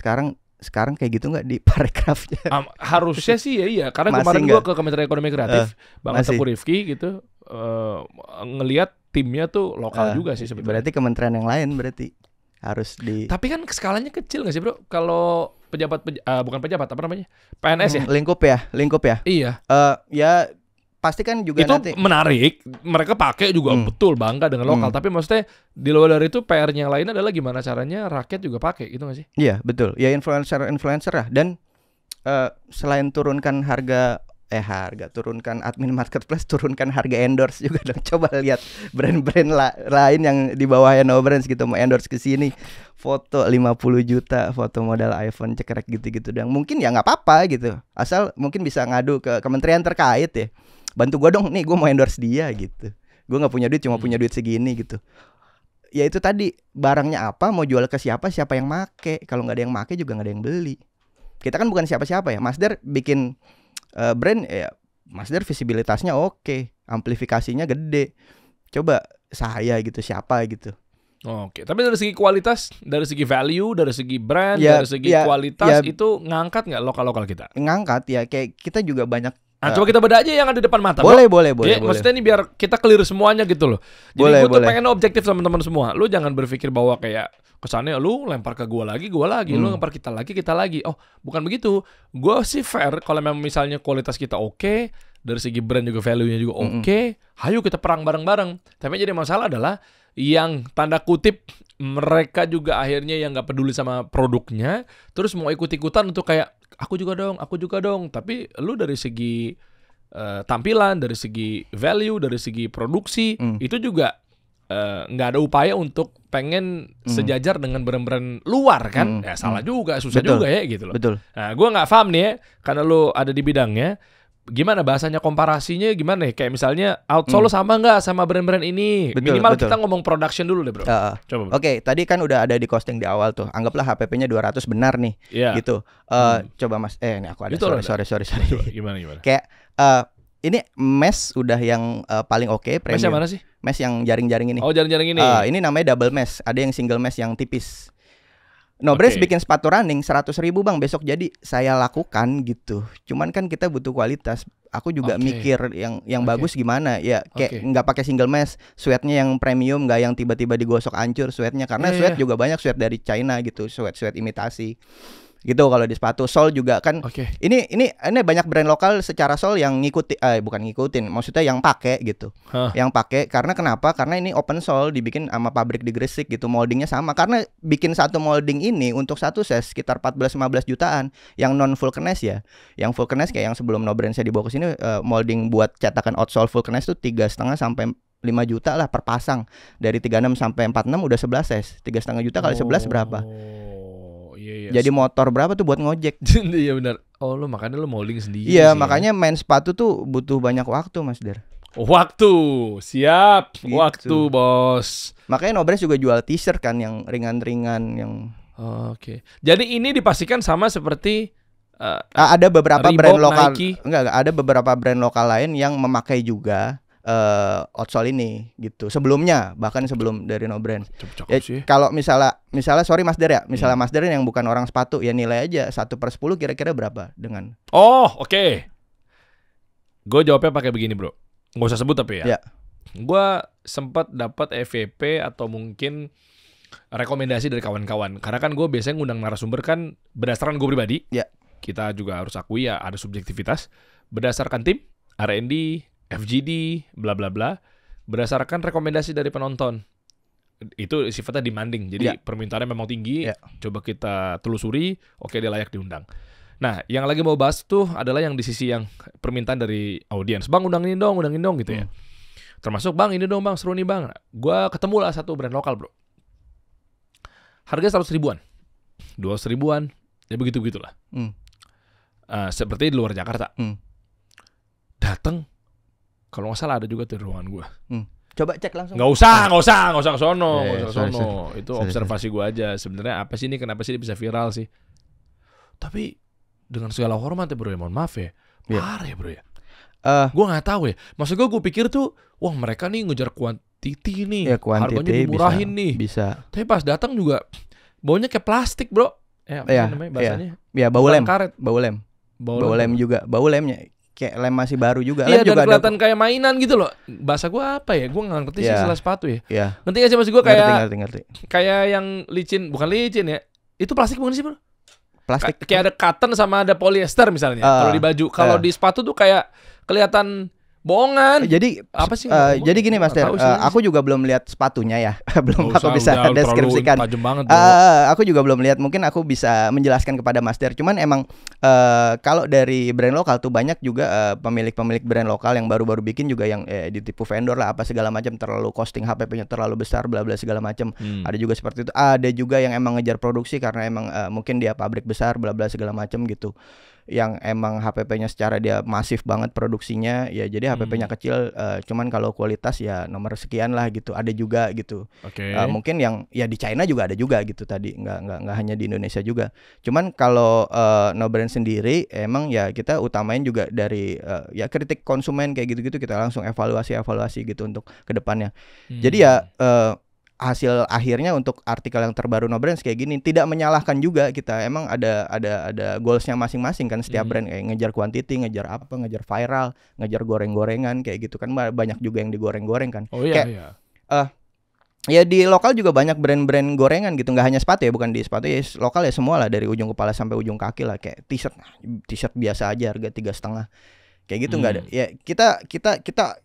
sekarang kayak gitu nggak di Parekrafnya? Harusnya sih ya iya, karena Masih kemarin nggak? gue ke Kementerian Ekonomi Kreatif, Bang masih. Teguh Rifki gitu, ngelihat timnya tuh lokal juga sih sebetulnya. Berarti kementerian yang lain berarti harus di Tapi kan skalanya kecil nggak sih bro? Kalau bukan pejabat, apa namanya? PNS ya? lingkup ya. Iya. Ya pasti kan juga Itu nanti menarik, mereka pakai juga betul bangga dengan lokal. Tapi maksudnya di luar dari itu PR-nya yang lain adalah gimana caranya rakyat juga pakai, gitu nggak sih? Iya betul. Ya influencer lah. Dan selain turunkan turunkan admin marketplace, turunkan harga endorse juga dong. Coba lihat brand-brand lain yang di bawahnya No Brands gitu mau endorse ke sini, foto 50 juta, foto modal iPhone cekrek gitu-gitu dong. Mungkin ya nggak apa-apa gitu. Asal mungkin bisa ngadu ke kementerian terkait ya. Bantu gue dong nih, gue mau endorse dia gitu. Gue nggak punya duit, cuma punya duit segini gitu. Ya itu tadi, barangnya apa, mau jual ke siapa yang make. Kalau nggak ada yang make juga nggak ada yang beli. Kita kan bukan siapa-siapa ya. Masder bikin brand ya, Masder visibilitasnya oke, amplifikasinya gede. Coba saya gitu, siapa gitu. Oke, tapi dari segi kualitas, dari segi value, dari segi brand, dari segi kualitas itu ngangkat nggak lokal-lokal kita? Ngangkat ya, kayak kita juga banyak. Coba kita beda aja yang ada di depan mata. Boleh. Maksudnya ini biar kita clear semuanya gitu loh. Jadi gue tuh pengen objektif sama teman semua. Lu jangan berpikir bahwa kayak kesannya lu lempar ke gua lagi, lu lempar kita lagi. Oh, bukan begitu. Gua sih fair kalau memang misalnya kualitas kita oke, dari segi brand juga value-nya juga oke, hayo kita perang bareng-bareng. Tapi jadi masalah adalah yang tanda kutip mereka juga akhirnya yang nggak peduli sama produknya, terus mau ikut-ikutan untuk kayak aku juga dong. Tapi lu dari segi tampilan, dari segi value, dari segi produksi itu juga nggak ada upaya untuk pengen sejajar dengan brand-brand luar kan? Ya salah juga, susah juga ya gitu loh. Betul. Nah, gue nggak paham nih ya, karena lu ada di bidangnya. Gimana bahasanya komparasinya gimana ya? Kayak misalnya outsole sama nggak sama brand-brand ini? Minimal kita ngomong production dulu deh bro. Coba. Oke, tadi kan udah ada di costing di awal tuh. Anggaplah HPP-nya 200 benar nih. Gitu. Coba Mas, ini aku ada. Sorry. Gimana? Kayak ini mesh udah yang paling oke, premium. Mesh yang mana sih? Mesh yang jaring-jaring ini. Oh, jaring-jaring ini. Ini namanya double mesh. Ada yang single mesh yang tipis. No Brands bikin sepatu running 100.000 bang, besok jadi saya lakukan gitu. Cuman kan kita butuh kualitas. Aku juga mikir yang bagus gimana ya, kayak nggak pakai single mesh, sweatnya yang premium, nggak yang tiba-tiba digosok hancur sweatnya, karena sweat juga banyak sweat dari China gitu, sweat imitasi. Gitu kalau di sepatu. Sol juga kan ini banyak brand lokal secara sol yang bukan ngikutin, maksudnya yang pakai gitu. Yang pakai karena kenapa? Karena ini open sol, dibikin sama pabrik di Gresik gitu, moldingnya sama. Karena bikin satu molding ini untuk satu set sekitar 14-15 jutaan. Yang non vulcanized ya. Yang vulcanized kayak yang sebelum No Brands saya dibawa ke sini, molding buat cetakan outsole vulcanized tuh 3,5 sampai 5 juta lah per pasang. Dari 36 sampai 46 udah 11 ses. 3,5 juta kali 11 berapa? Iya. Jadi motor berapa tuh buat ngojek? Iya benar. Oh lu makanya lu molding sendiri. Iya makanya main sepatu tuh butuh banyak waktu Mas Der. Waktu, siap. Gitu. Waktu bos. Makanya No Brands juga jual t-shirt kan yang ringan-ringan yang. Oke. Jadi ini dipastikan sama seperti ada beberapa Reebok, brand lokal. Nike. Enggak, ada beberapa brand lokal lain yang memakai juga outsole ini gitu. Sebelumnya, bahkan sebelum dari No Brands. Kalau misalnya sorry Mas Der ya, misalnya Mas Der yang bukan orang sepatu ya, nilai aja 1/10 kira-kira berapa dengan. Oke. Gue jawabnya pakai begini bro, nggak usah sebut tapi ya. Gue sempat dapat EVP atau mungkin rekomendasi dari kawan-kawan, karena kan gue biasanya ngundang narasumber kan berdasarkan gue pribadi. Kita juga harus akui ya ada subjektivitas berdasarkan tim R&D, FGD, bla bla bla, berdasarkan rekomendasi dari penonton. Itu sifatnya demanding. Jadi permintaannya memang tinggi. Coba kita telusuri, oke dia layak diundang. Nah, yang lagi mau bahas tuh adalah yang di sisi yang permintaan dari audiens. Bang, undangin dong gitu ya. Termasuk bang, ini dong bang, seru nih bang. Gua ketemu lah satu brand lokal, bro. Harga 100 ribuan. 200 ribuan. Ya begitu-begitulah. Seperti di luar Jakarta. Datang. Kalau nggak salah ada juga di ruangan gue. Coba cek langsung. Nggak usah ke sono. Itu observasi gue aja. Sebenarnya apa sih ini? Kenapa sih dia bisa viral sih? Tapi dengan segala hormat ya bro, ya mohon maaf ya. Parah ya bro ya. Gue nggak tahu ya. Maksud gue pikir tuh, wah mereka nih ngejar quantity nih, Ya quantity harganya dimurahin nih. Bisa. Tapi pas datang juga baunya kayak plastik, bro. Apa Iya, namanya bahasanya? Ya bau Bukan lem. karet. Bau lem juga. Bau lemnya kayak lem masih baru juga. Iya, Lem dan juga kelihatan kayak mainan gitu loh. Bahasa gua apa ya? Gua nggak ngerti sih Iya. istilah sepatu ya. Iya. Ngerti gak sih maksud gua kayak Ngerti. kayak yang licin, bukan licin ya. Itu plastik bukan sih, bro? Plastik. Kayak ada cotton sama ada polyester misalnya. Kalau di baju, kalau di sepatu tuh kayak kelihatan bohongan. Jadi apa sih? jadi gini Mas Der, aku juga belum lihat sepatunya ya. Belum aku bisa deskripsikan. Tajam banget, aku juga belum lihat, mungkin aku bisa menjelaskan kepada Mas Der. Cuman emang kalau dari brand lokal tuh banyak juga pemilik-pemilik brand lokal yang baru-baru bikin juga yang ditipu vendor lah apa segala macam, terlalu costing HPP-nya terlalu besar bla bla segala macam. Ada juga seperti itu. Ada juga yang emang ngejar produksi karena emang mungkin dia pabrik besar bla bla segala macam gitu. Yang emang HPP-nya secara dia masif banget produksinya, ya jadi HPP-nya kecil, cuman kalau kualitas ya nomor sekian lah gitu. Ada juga gitu. Mungkin yang ya di China juga ada juga gitu tadi, nggak hanya di Indonesia juga. Cuman kalau No Brand sendiri emang ya kita utamain juga dari ya kritik konsumen kayak gitu-gitu, kita langsung evaluasi gitu untuk kedepannya. Jadi ya hasil akhirnya untuk artikel yang terbaru No Brands kayak gini tidak menyalahkan juga kita. Emang ada goalsnya masing-masing kan setiap brand, kayak ngejar quantity, ngejar apa, ngejar viral, ngejar goreng-gorengan kayak gitu kan. Banyak juga yang digoreng-goreng kan. Ya di lokal juga banyak brand-brand gorengan gitu, nggak hanya sepatu ya, bukan di sepatu ya, lokal ya semua lah, dari ujung kepala sampai ujung kaki lah. Kayak t-shirt biasa aja harga 3,5 kayak gitu. Nggak ada ya, kita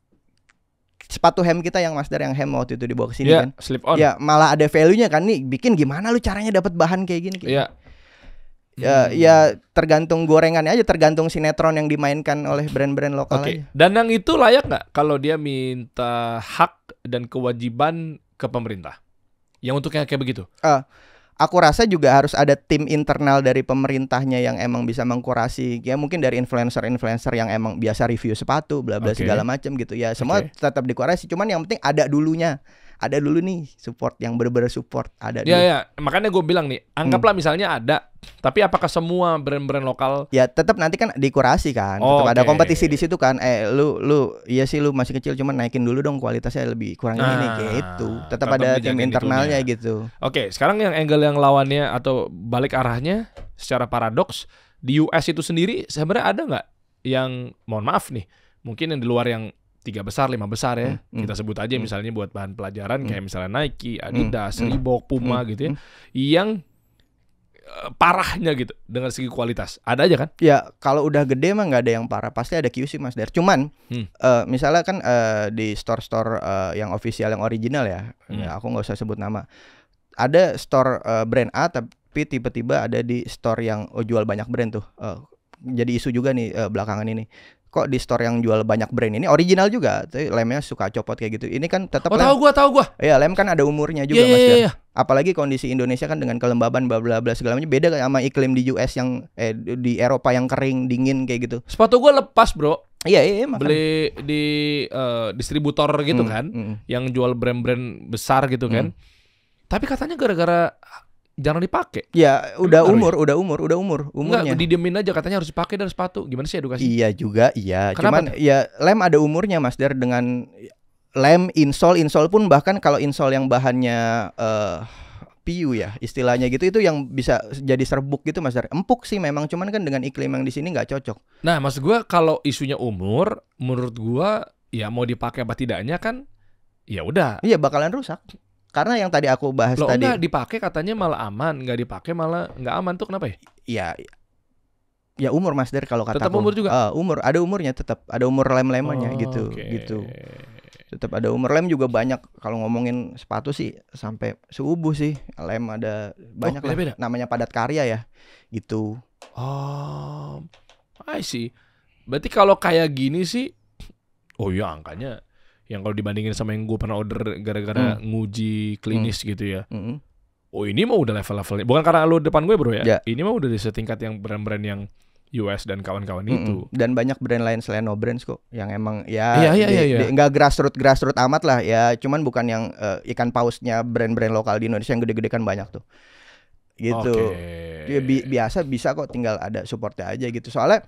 sepatu hem kita yang Mas Dar yang hem waktu itu dibawa ke sini kan. Slip on. Ya malah ada value-nya kan, nih bikin gimana lu caranya dapat bahan kayak gini. Ya tergantung gorengannya aja, tergantung sinetron yang dimainkan oleh brand-brand lokal aja. Dan yang itu layak nggak kalau dia minta hak dan kewajiban ke pemerintah? Yang untuk yang kayak begitu? Aku rasa juga harus ada tim internal dari pemerintahnya yang emang bisa mengkurasi, ya mungkin dari influencer yang emang biasa review sepatu bla bla segala macam gitu ya. Semua tetap dikurasi, cuman yang penting ada dulu nih support yang bener-bener support ada dulu. Ya, makanya gue bilang nih, anggaplah misalnya ada, tapi apakah semua brand-brand lokal? Ya tetap nanti kan dikurasi kan, tetap ada kompetisi di situ kan. Lu iya sih lu masih kecil, cuman naikin dulu dong kualitasnya, lebih kurang ini kayak itu. Tetap ada tim internalnya gitu. Sekarang yang angle yang lawannya atau balik arahnya secara paradoks, di US itu sendiri sebenarnya ada nggak yang, mohon maaf nih, mungkin yang di luar yang 3 besar, 5 besar ya, kita sebut aja misalnya buat bahan pelajaran kayak misalnya Nike, Adidas, Reebok, Puma gitu ya, yang parahnya gitu dengan segi kualitas, ada aja kan? Ya kalau udah gede mah nggak ada yang parah, pasti ada QC Mas Der. Cuman misalnya kan di store-store yang official yang original ya, aku nggak usah sebut nama, ada store brand A tapi tiba-tiba ada di store yang jual banyak brand tuh. Jadi isu juga nih belakangan ini. Kok di store yang jual banyak brand ini original juga, tapi lemnya suka copot kayak gitu. Ini kan tetap tahu gua. Iya, lem kan ada umurnya juga Mas Der. Apalagi kondisi Indonesia kan dengan kelembaban bla bla bla segala macam, beda sama iklim di US yang di Eropa yang kering, dingin kayak gitu. Sepatu gua lepas, Bro. Iya beli di distributor gitu kan, yang jual brand-brand besar gitu kan. Tapi katanya gara-gara jarang dipakai. Ya, udah umurnya. Enggak, didiemin aja, katanya harus dipakai dari sepatu. Gimana sih edukasi? Iya juga, iya. Kenapa Cuman ya lem ada umurnya Mas Der, dengan lem insole pun, bahkan kalau insole yang bahannya PU ya istilahnya gitu, itu yang bisa jadi serbuk gitu Mas Der. Empuk sih memang, cuman kan dengan iklim yang di sini nggak cocok. Nah, maksud gua kalau isunya umur, menurut gua ya mau dipakai apa tidaknya kan ya udah. Iya, bakalan rusak. Karena yang tadi aku bahas tadi. Enggak dipakai katanya malah aman, nggak dipakai malah nggak aman tuh, kenapa ya? Ya umur Mas Der kalau kataku. Tetap umur juga. Umur, ada umurnya, tetap ada umur lem-lemannya gitu. Tetap ada umur. Lem juga banyak, kalau ngomongin sepatu sih sampai subuh sih. Lem ada banyak lah. Beda. Namanya padat karya ya. Gitu. I see. Berarti kalau kayak gini sih, angkanya yang kalau dibandingin sama yang gue pernah order gara-gara nguji klinis gitu ya. Ini mah udah level-levelnya. Bukan karena lu depan gue bro ya. Ini mah udah di setingkat yang brand-brand yang US dan kawan-kawan itu. Dan banyak brand lain selain No Brands kok, yang emang nggak grassroots amat lah ya. Cuman bukan yang ikan pausnya brand-brand lokal di Indonesia yang gede-gede kan banyak tuh. Gitu. Ya, biasa bisa kok, tinggal ada supportnya aja gitu. Soalnya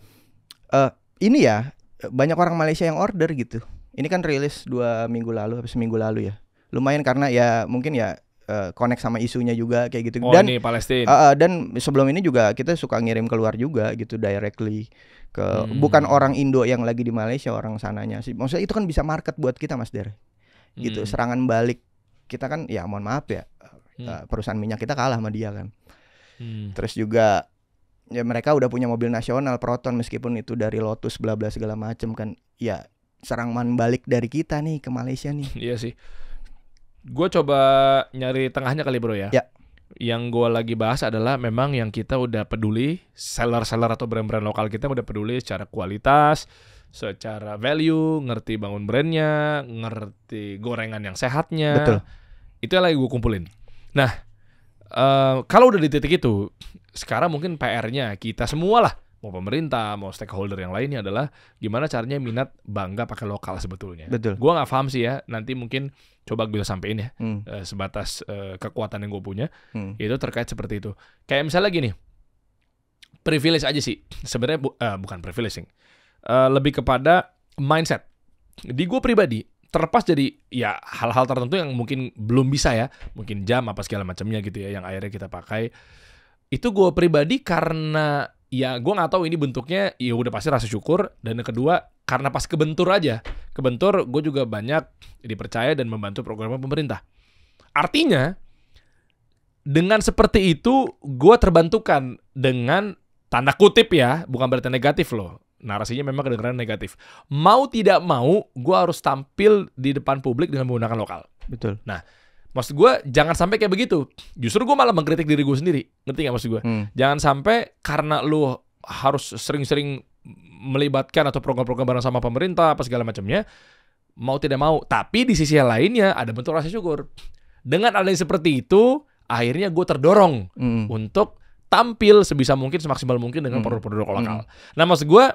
ini ya banyak orang Malaysia yang order gitu. Ini kan rilis 2 minggu lalu, habis seminggu lalu ya. Lumayan karena ya mungkin ya connect sama isunya juga kayak gitu. Oh, Dan ini Palestina. dan sebelum ini juga kita suka ngirim keluar juga gitu directly ke bukan orang Indo yang lagi di Malaysia, orang sananya sih. Maksudnya itu kan bisa market buat kita Mas Der. Gitu, serangan balik. Kita kan ya mohon maaf ya. Perusahaan minyak kita kalah sama dia kan. Terus juga ya mereka udah punya mobil nasional Proton meskipun itu dari Lotus bla bla segala macem kan. Ya serangan balik dari kita nih ke Malaysia nih. Iya sih. Gue coba nyari tengahnya kali bro ya. Ya. Yang gue lagi bahas adalah memang yang kita udah peduli, seller-seller atau brand-brand lokal kita udah peduli secara kualitas, secara value, ngerti bangun brandnya, ngerti gorengan yang sehatnya. Betul. Itu yang lagi gue kumpulin. Nah, kalau udah di titik itu, sekarang mungkin PR-nya kita semua lah, mau pemerintah, mau stakeholder yang lainnya adalah gimana caranya minat bangga pakai lokal sebetulnya. Betul. Gue nggak paham sih ya, nanti mungkin coba gue sampein ya, sebatas kekuatan yang gue punya, itu terkait seperti itu. Kayak misalnya gini, privilege aja sih, sebenarnya bukan privileging, lebih kepada mindset. Di gue pribadi, terlepas jadi ya hal-hal tertentu yang mungkin belum bisa ya, mungkin jam apa segala macamnya gitu ya, yang akhirnya kita pakai. Itu gue pribadi karena ya gue nggak tahu ini bentuknya, ya udah pasti rasa syukur. Dan yang kedua karena pas kebentur aja, kebentur gue juga banyak dipercaya dan membantu program pemerintah. Artinya dengan seperti itu gue terbantukan dengan tanda kutip ya, bukan berarti negatif loh. Narasinya memang kedengaran negatif. Mau tidak mau gue harus tampil di depan publik dengan menggunakan lokal. Betul. Nah, maksud gue jangan sampai kayak begitu. Justru gue malah mengkritik diri gue sendiri. Ngerti gak maksud gue? Jangan sampai karena lu harus sering-sering melibatkan atau program-program bareng sama pemerintah apa segala macamnya, mau tidak mau. Tapi di sisi yang lainnya ada bentuk rasa syukur. Dengan adanya seperti itu, akhirnya gue terdorong untuk tampil sebisa mungkin, semaksimal mungkin dengan produk-produk lokal. Nah maksud gue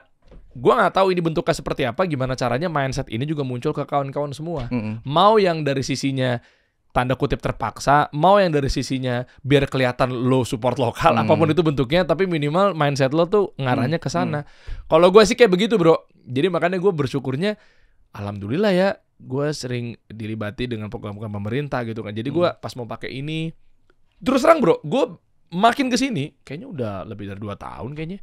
nggak tahu ini bentuknya seperti apa, gimana caranya mindset ini juga muncul ke kawan-kawan semua. Mau yang dari sisinya tanda kutip terpaksa, mau yang dari sisinya biar kelihatan lo support lokal, apapun itu bentuknya, tapi minimal mindset lo tuh ngarahnya ke sana. Kalau gue sih kayak begitu bro. Jadi makanya gue bersyukurnya, alhamdulillah ya, gue sering dilibati dengan program-program pemerintah gitu kan. Jadi gue pas mau pakai ini, terus terang bro, gue makin kesini, kayaknya udah lebih dari 2 tahun kayaknya.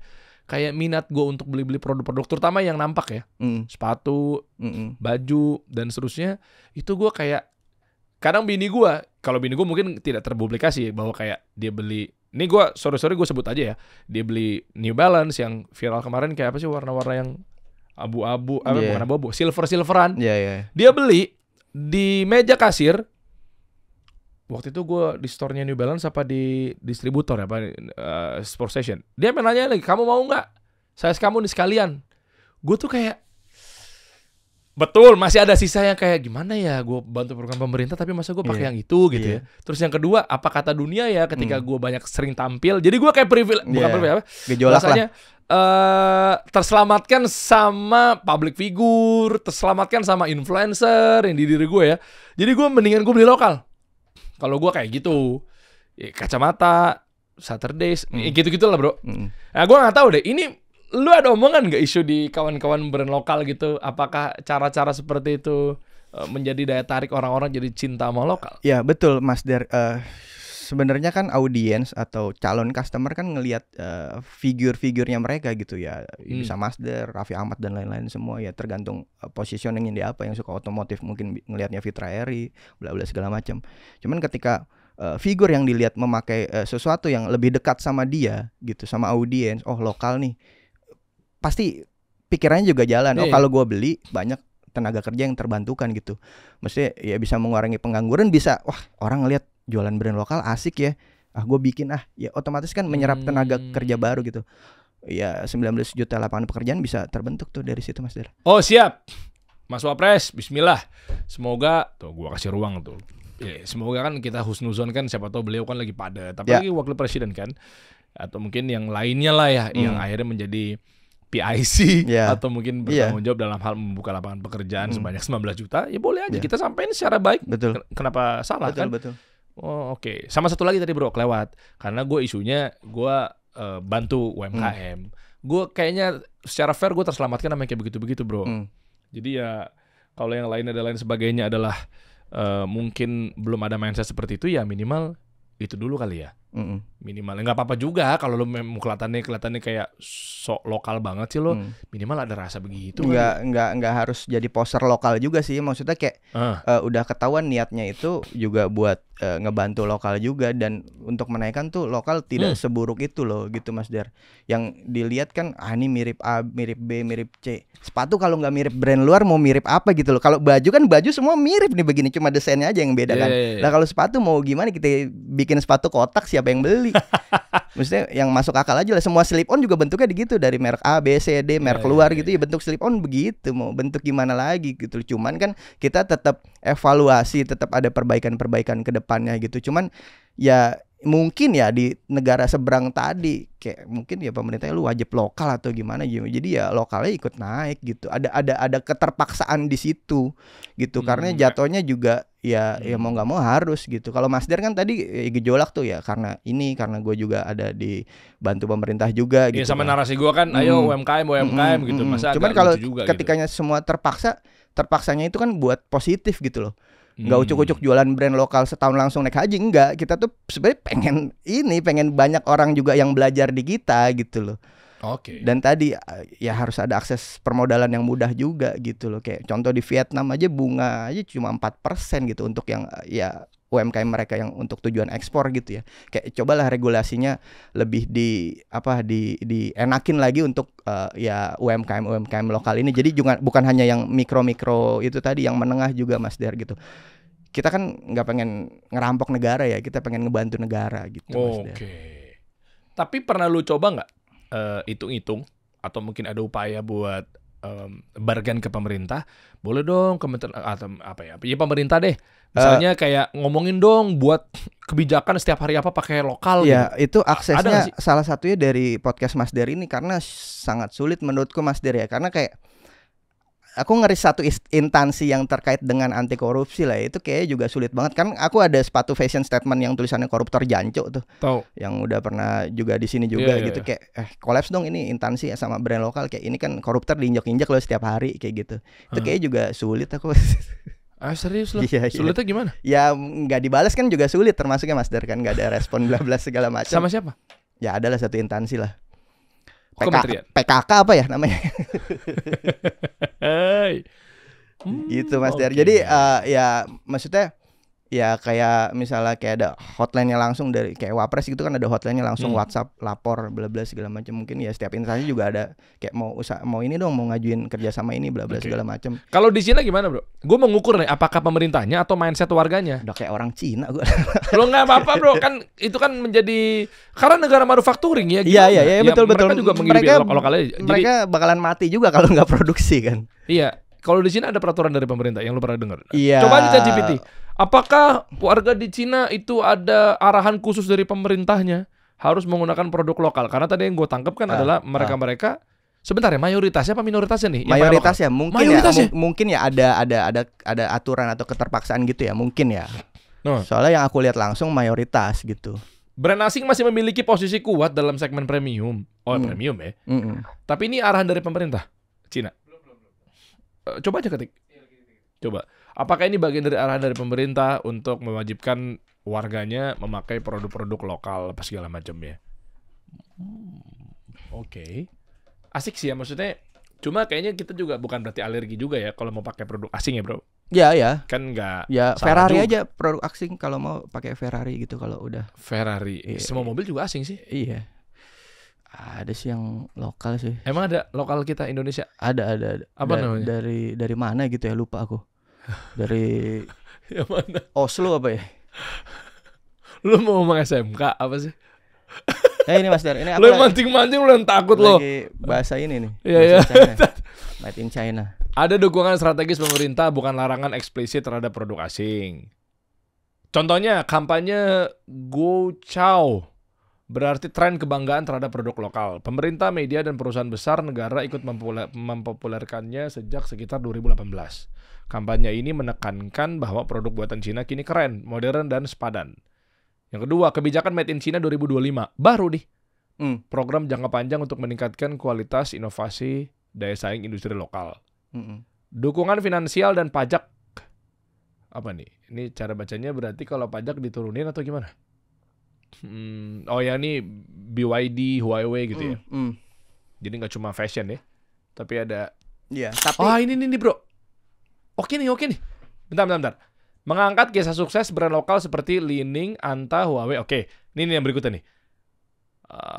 Kayak minat gue untuk beli-beli produk-produk, terutama yang nampak ya, sepatu, baju, dan seterusnya. Itu gue kayak, kadang kalau bini gue mungkin tidak terpublikasi bahwa kayak dia beli, ini gue sorry gue sebut aja ya, dia beli New Balance yang viral kemarin kayak apa sih warna-warna yang abu-abu, bukan abu-abu, silver-silveran. Dia beli di meja kasir. Waktu itu gue di store-nya New Balance apa di distributor ya, apa Sport Station. Dia nanya lagi, kamu mau nggak? Size kamu nih sekalian. Gue tuh kayak, betul masih ada sisa yang kayak gimana ya, gue bantu program pemerintah tapi masa gue pakai yang itu gitu ya. Terus yang kedua, apa kata dunia ya ketika gue banyak sering tampil. Jadi gue kayak bukan privilege apa? Gejolak rasanya terselamatkan sama public figure, terselamatkan sama influencer yang di diri gue ya. Jadi gue mendingan gue beli lokal. Kalau gue kayak gitu, ya, kacamata, Saturdays, gitu-gitu lah bro. Nah gue nggak tahu deh, ini lu ada omongan nggak isu di kawan-kawan brand lokal gitu? Apakah cara-cara seperti itu menjadi daya tarik orang-orang jadi cinta sama lokal? Ya betul Mas Der. Sebenarnya kan audiens atau calon customer kan ngelihat figur-figurnya mereka gitu ya. Bisa Mas Der, Raffi Ahmad dan lain-lain semua ya, tergantung positioningnya dia apa. Yang suka otomotif mungkin ngelihatnya Fitra Eri, bla bla segala macam. Cuman ketika figur yang dilihat memakai sesuatu yang lebih dekat sama dia gitu, sama audiens, oh lokal nih, pasti pikirannya juga jalan. Oh kalau gue beli banyak tenaga kerja yang terbantukan gitu. Maksudnya ya bisa mengurangi pengangguran, bisa wah orang ngelihat jualan brand lokal asik ya, gue bikin ya otomatis kan menyerap tenaga kerja baru gitu. Ya 19 juta lapangan pekerjaan bisa terbentuk tuh dari situ Mas Der. Oh siap Mas Wapres, bismillah. Semoga tuh gue kasih ruang tuh ya, semoga kan kita husnuzon kan, siapa tahu beliau kan lagi pada, tapi lagi wakil presiden kan, atau mungkin yang lainnya lah ya, yang akhirnya menjadi PIC atau mungkin bertanggung jawab dalam hal membuka lapangan pekerjaan sebanyak 19 juta, ya boleh aja kita sampaikan secara baik. Betul. Kenapa salah kan? Betul. Oh oke. Sama satu lagi tadi bro, kelewat. Karena gue isunya gue bantu UMKM. Gue kayaknya secara fair gue terselamatkan sama kayak begitu-begitu bro. Jadi ya Kalau yang lain dan lain sebagainya adalah mungkin belum ada mindset seperti itu, ya minimal itu dulu kali ya. Minimal nggak apa-apa juga kalau lo kelihatannya kayak sok lokal banget sih lo. Minimal ada rasa begitu. Nggak harus jadi poster lokal juga sih, maksudnya kayak udah ketahuan niatnya itu juga buat ngebantu lokal juga, dan untuk menaikkan tuh lokal tidak seburuk itu loh gitu Mas Der. Yang dilihat kan ini mirip A, mirip B, mirip C. Sepatu kalau nggak mirip brand luar mau mirip apa gitu loh. Kalau baju kan baju semua mirip nih begini, cuma desainnya aja yang beda kan. Nah kalau sepatu mau gimana kita bikin sepatu kotak, siapa yang beli? Maksudnya yang masuk akal aja lah. Semua slip on juga bentuknya gitu, dari merek A, B, C, D, merek luar gitu ya, bentuk slip on begitu. Mau bentuk gimana lagi gitu. Cuman kan kita tetap evaluasi, tetap ada perbaikan-perbaikan ke depannya gitu. Cuman ya mungkin ya di negara seberang tadi kayak mungkin ya pemerintahnya lu wajib lokal atau gimana gitu. Jadi ya lokalnya ikut naik gitu. Ada keterpaksaan di situ gitu. Karena jatuhnya juga ya mau nggak mau harus gitu. Kalau Mas Der kan tadi gejolak tuh ya karena gue juga ada di bantu pemerintah juga gitu. Ya sama kan narasi gue kan ayo UMKM gitu. Masa cuman kalau ketikanya gitu semua terpaksanya itu kan buat positif gitu loh. Nggak ucuk-ucuk jualan brand lokal setahun langsung naik haji, enggak. Kita tuh sebenarnya pengen banyak orang juga yang belajar di kita gitu loh. Oke. Dan tadi ya harus ada akses permodalan yang mudah juga gitu loh. Kayak contoh di Vietnam aja bunga aja cuma 4% gitu untuk yang ya UMKM mereka yang untuk tujuan ekspor gitu ya. Kayak cobalah regulasinya lebih dienakin lagi untuk ya UMKM lokal ini. Jadi juga bukan hanya yang mikro itu tadi, yang menengah juga Mas Der gitu. Kita kan nggak pengen ngerampok negara ya, kita pengen ngebantu negara gitu Mas Der. Oke. Tapi pernah lu coba nggak hitung-hitung atau mungkin ada upaya buat bargain ke pemerintah, boleh dong kementerian atau apa ya pemerintah deh, misalnya kayak ngomongin dong buat kebijakan setiap hari apa pakai lokal ya gitu. Itu aksesnya salah satunya dari podcast Mas Der ini, karena sangat sulit menurutku Mas Der ya, karena kayak aku ngeris satu instansi yang terkait dengan anti korupsi lah, itu kayaknya juga sulit banget kan. Aku ada sepatu fashion statement yang tulisannya koruptor janco tuh. Tahu. Yang udah pernah juga di sini juga gitu. Kayak kolaps dong ini instansi sama brand lokal, kayak ini kan koruptor diinjak-injak loh setiap hari kayak gitu. Itu kayaknya juga sulit aku. Serius loh? Sulitnya gimana? Ya nggak dibalas kan juga sulit, termasuknya Mas Der kan nggak ada respon bla bla segala macam. Sama siapa? Ya adalah satu instansi lah. PKK apa ya namanya? Gitu Mas Der. Jadi ya maksudnya ya kayak misalnya kayak ada hotline-nya langsung dari kayak Wapres gitu kan, ada hotline-nya langsung WhatsApp lapor bla bla segala macam. Mungkin ya setiap instansi juga ada kayak mau ini dong, mau ngajuin kerjasama ini bla bla segala macam. Kalau di Cina gimana bro? Gue mau ngukur nih apakah pemerintahnya atau mindset warganya. Udah kayak orang Cina gue. Lo nggak apa-apa bro, kan itu kan menjadi karena negara manufacturing ya. Iya betul. Mereka juga mengirim lokalnya. Mereka bakalan mati juga kalau nggak produksi kan. Iya. Kalau di Cina ada peraturan dari pemerintah yang lu pernah dengar? Iya. Coba aja ChatGPT. Apakah warga di Cina itu ada arahan khusus dari pemerintahnya harus menggunakan produk lokal? Karena tadi yang gue tangkap kan adalah mereka sebentar ya, mayoritasnya apa minoritasnya nih? Mayoritas ya, mungkin ya ada aturan atau keterpaksaan gitu ya, mungkin ya. Soalnya yang aku lihat langsung mayoritas gitu. Brand asing masih memiliki posisi kuat dalam segmen premium. Premium ya. Tapi ini arahan dari pemerintah Cina. Coba aja ketik. Coba. Apakah ini bagian dari arahan dari pemerintah untuk mewajibkan warganya memakai produk-produk lokal apa segala macamnya? Oke. Asik sih ya, maksudnya. Cuma kayaknya kita juga bukan berarti alergi juga ya kalau mau pakai produk asing ya, bro. Ya. Kan nggak. Ya Ferrari juga. Aja produk asing kalau mau pakai Ferrari gitu kalau udah. Ferrari. Semua mobil juga asing sih. Iya. Ada sih yang lokal sih. Emang ada lokal kita Indonesia? Ada. Apa namanya? Dari mana gitu ya, lupa aku. Dari yang mana? Oslo apa ya? Lu mau ngomong SMK apa sih? Ini Mas Der, ini aku lu mancing-mancing lu yang takut lo. Lagi bahasa ini nih. Iya. Made in China. Ada dukungan strategis pemerintah, bukan larangan eksplisit terhadap produk asing. Contohnya kampanye Go Chow. Berarti tren kebanggaan terhadap produk lokal. Pemerintah, media, dan perusahaan besar negara ikut mempopulerkannya sejak sekitar 2018. Kampanye ini menekankan bahwa produk buatan Cina kini keren, modern, dan sepadan. Yang kedua, kebijakan Made in China 2025. Baru nih. Program jangka panjang untuk meningkatkan kualitas, inovasi, daya saing industri lokal. Dukungan finansial dan pajak. Apa nih? Ini cara bacanya berarti kalau pajak diturunin atau gimana? Oh ya, ini BYD, Huawei gitu ya. Jadi nggak cuma fashion ya, tapi ada. Iya. Tapi ini bro. Oke nih. Bentar. Mengangkat kisah sukses brand lokal seperti Li-Ning, Anta, Huawei. Oke, ini yang berikutnya nih.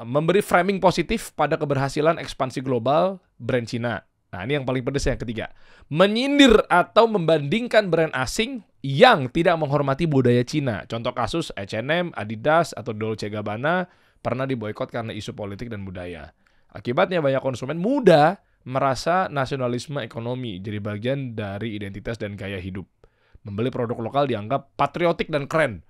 Memberi framing positif pada keberhasilan ekspansi global brand Cina. Nah, ini yang paling pedes yang ketiga. Menyindir atau membandingkan brand asing yang tidak menghormati budaya Cina. Contoh kasus H&M, Adidas, atau Dolce & Gabbana pernah diboikot karena isu politik dan budaya. Akibatnya banyak konsumen muda merasa nasionalisme ekonomi jadi bagian dari identitas dan gaya hidup. Membeli produk lokal dianggap patriotik dan keren.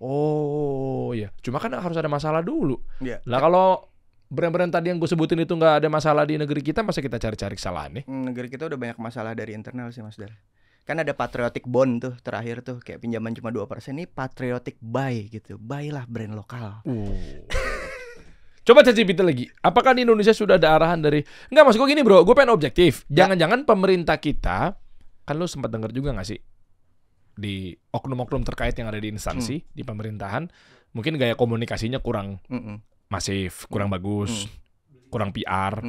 Oh ya, cuma kan harus ada masalah dulu. Lah kalau brand-brand tadi yang gue sebutin itu nggak ada masalah di negeri kita, masa kita cari-cari kesalahan nih? Negeri kita udah banyak masalah dari internal sih Mas Dar. Kan ada patriotic bond tuh terakhir tuh, kayak pinjaman cuma 2%, nih patriotic buy gitu. Buy lah brand lokal. Coba ChatGPT lagi. Apakah di Indonesia sudah ada arahan dari... Enggak, maksud gue gini bro, gue pengen objektif. Jangan-jangan pemerintah kita, kan lu sempat dengar juga gak sih? Di oknum-oknum terkait yang ada di instansi, di pemerintahan, mungkin gaya komunikasinya kurang masif, kurang bagus, kurang PR,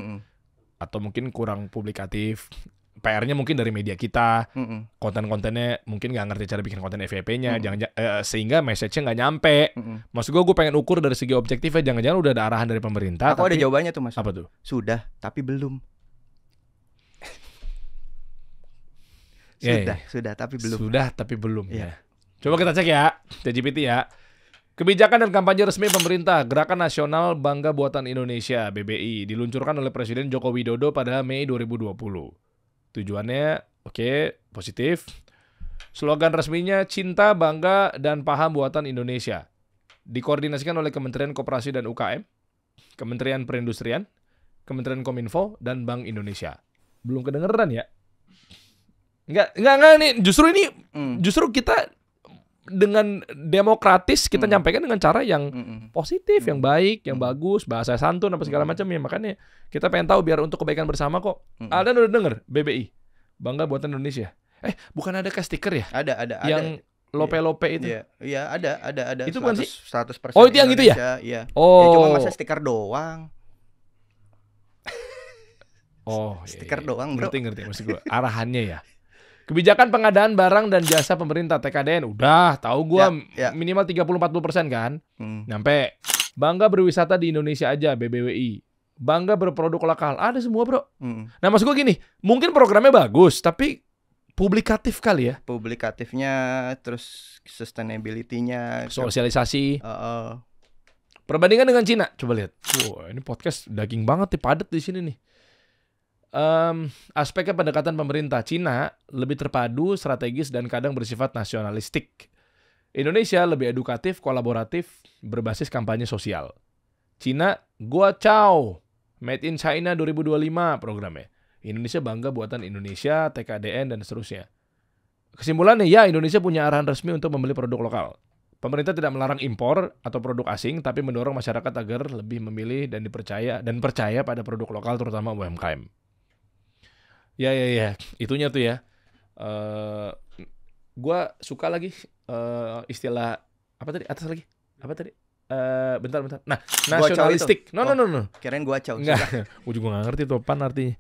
atau mungkin kurang publikatif. PR-nya mungkin dari media kita, konten-kontennya mungkin nggak ngerti cara bikin konten FYP-nya, sehingga message-nya nggak nyampe. Maksud gue pengen ukur dari segi objektifnya, jangan-jangan udah ada arahan dari pemerintah. Aku ada jawabannya tuh Mas. Apa tuh? Sudah, tapi belum. Sudah, tapi belum. Sudah, tapi belum. Ya. Coba kita cek ya, ChatGPT ya. Kebijakan dan kampanye resmi pemerintah, Gerakan Nasional Bangga Buatan Indonesia (BBI) diluncurkan oleh Presiden Joko Widodo pada Mei 2020. Tujuannya, positif. Slogan resminya Cinta, Bangga, dan Paham Buatan Indonesia. Dikoordinasikan oleh Kementerian Koperasi dan UKM, Kementerian Perindustrian, Kementerian Kominfo, dan Bank Indonesia. Belum kedengeran ya? Enggak nih. Justru kita dengan demokratis kita nyampaikan dengan cara yang positif, yang baik, yang bagus, bahasa santun apa segala macam ya. Makanya kita pengen tahu biar untuk kebaikan bersama kok. Aldan udah denger BBI, Bangga Buatan Indonesia. Bukan ada kayak stiker ya? Ada. Yang lope-lope itu. Iya, ada. Itu bukan sih? 100% Oh, itu yang itu ya? Iya. Oh. Ya, cuma masa stiker doang. Stiker doang, bro. Ngerti maksud gue. Arahannya ya. Kebijakan pengadaan barang dan jasa pemerintah TKDN udah tahu gua minimal 30-40% kan. Nyampe. Bangga berwisata di Indonesia aja BBWI. Bangga berproduk lokal. Ada semua, bro. Nah, maksud gua gini, mungkin programnya bagus tapi publikatif kali ya. Publikatifnya, terus sustainability-nya, sosialisasi. Perbandingan dengan Cina, coba lihat. Wah, ini podcast daging banget nih, padat di sini nih. Aspeknya pendekatan pemerintah. Cina lebih terpadu, strategis, dan kadang bersifat nasionalistik. Indonesia lebih edukatif, kolaboratif, berbasis kampanye sosial. Cina, Gua Cao, Made in China 2025 programnya. Indonesia Bangga Buatan Indonesia, TKDN, dan seterusnya. Kesimpulannya, ya Indonesia punya arahan resmi untuk membeli produk lokal. Pemerintah tidak melarang impor atau produk asing, tapi mendorong masyarakat agar lebih memilih dan percaya pada produk lokal, terutama UMKM. Ya, itunya tuh ya. Gua suka lagi istilah apa tadi? Atas lagi. Apa tadi? Bentar. Nah, nasionalistik. No. Kirain gua Cao. Enggak. Gua juga nggak ngerti itu apa artinya.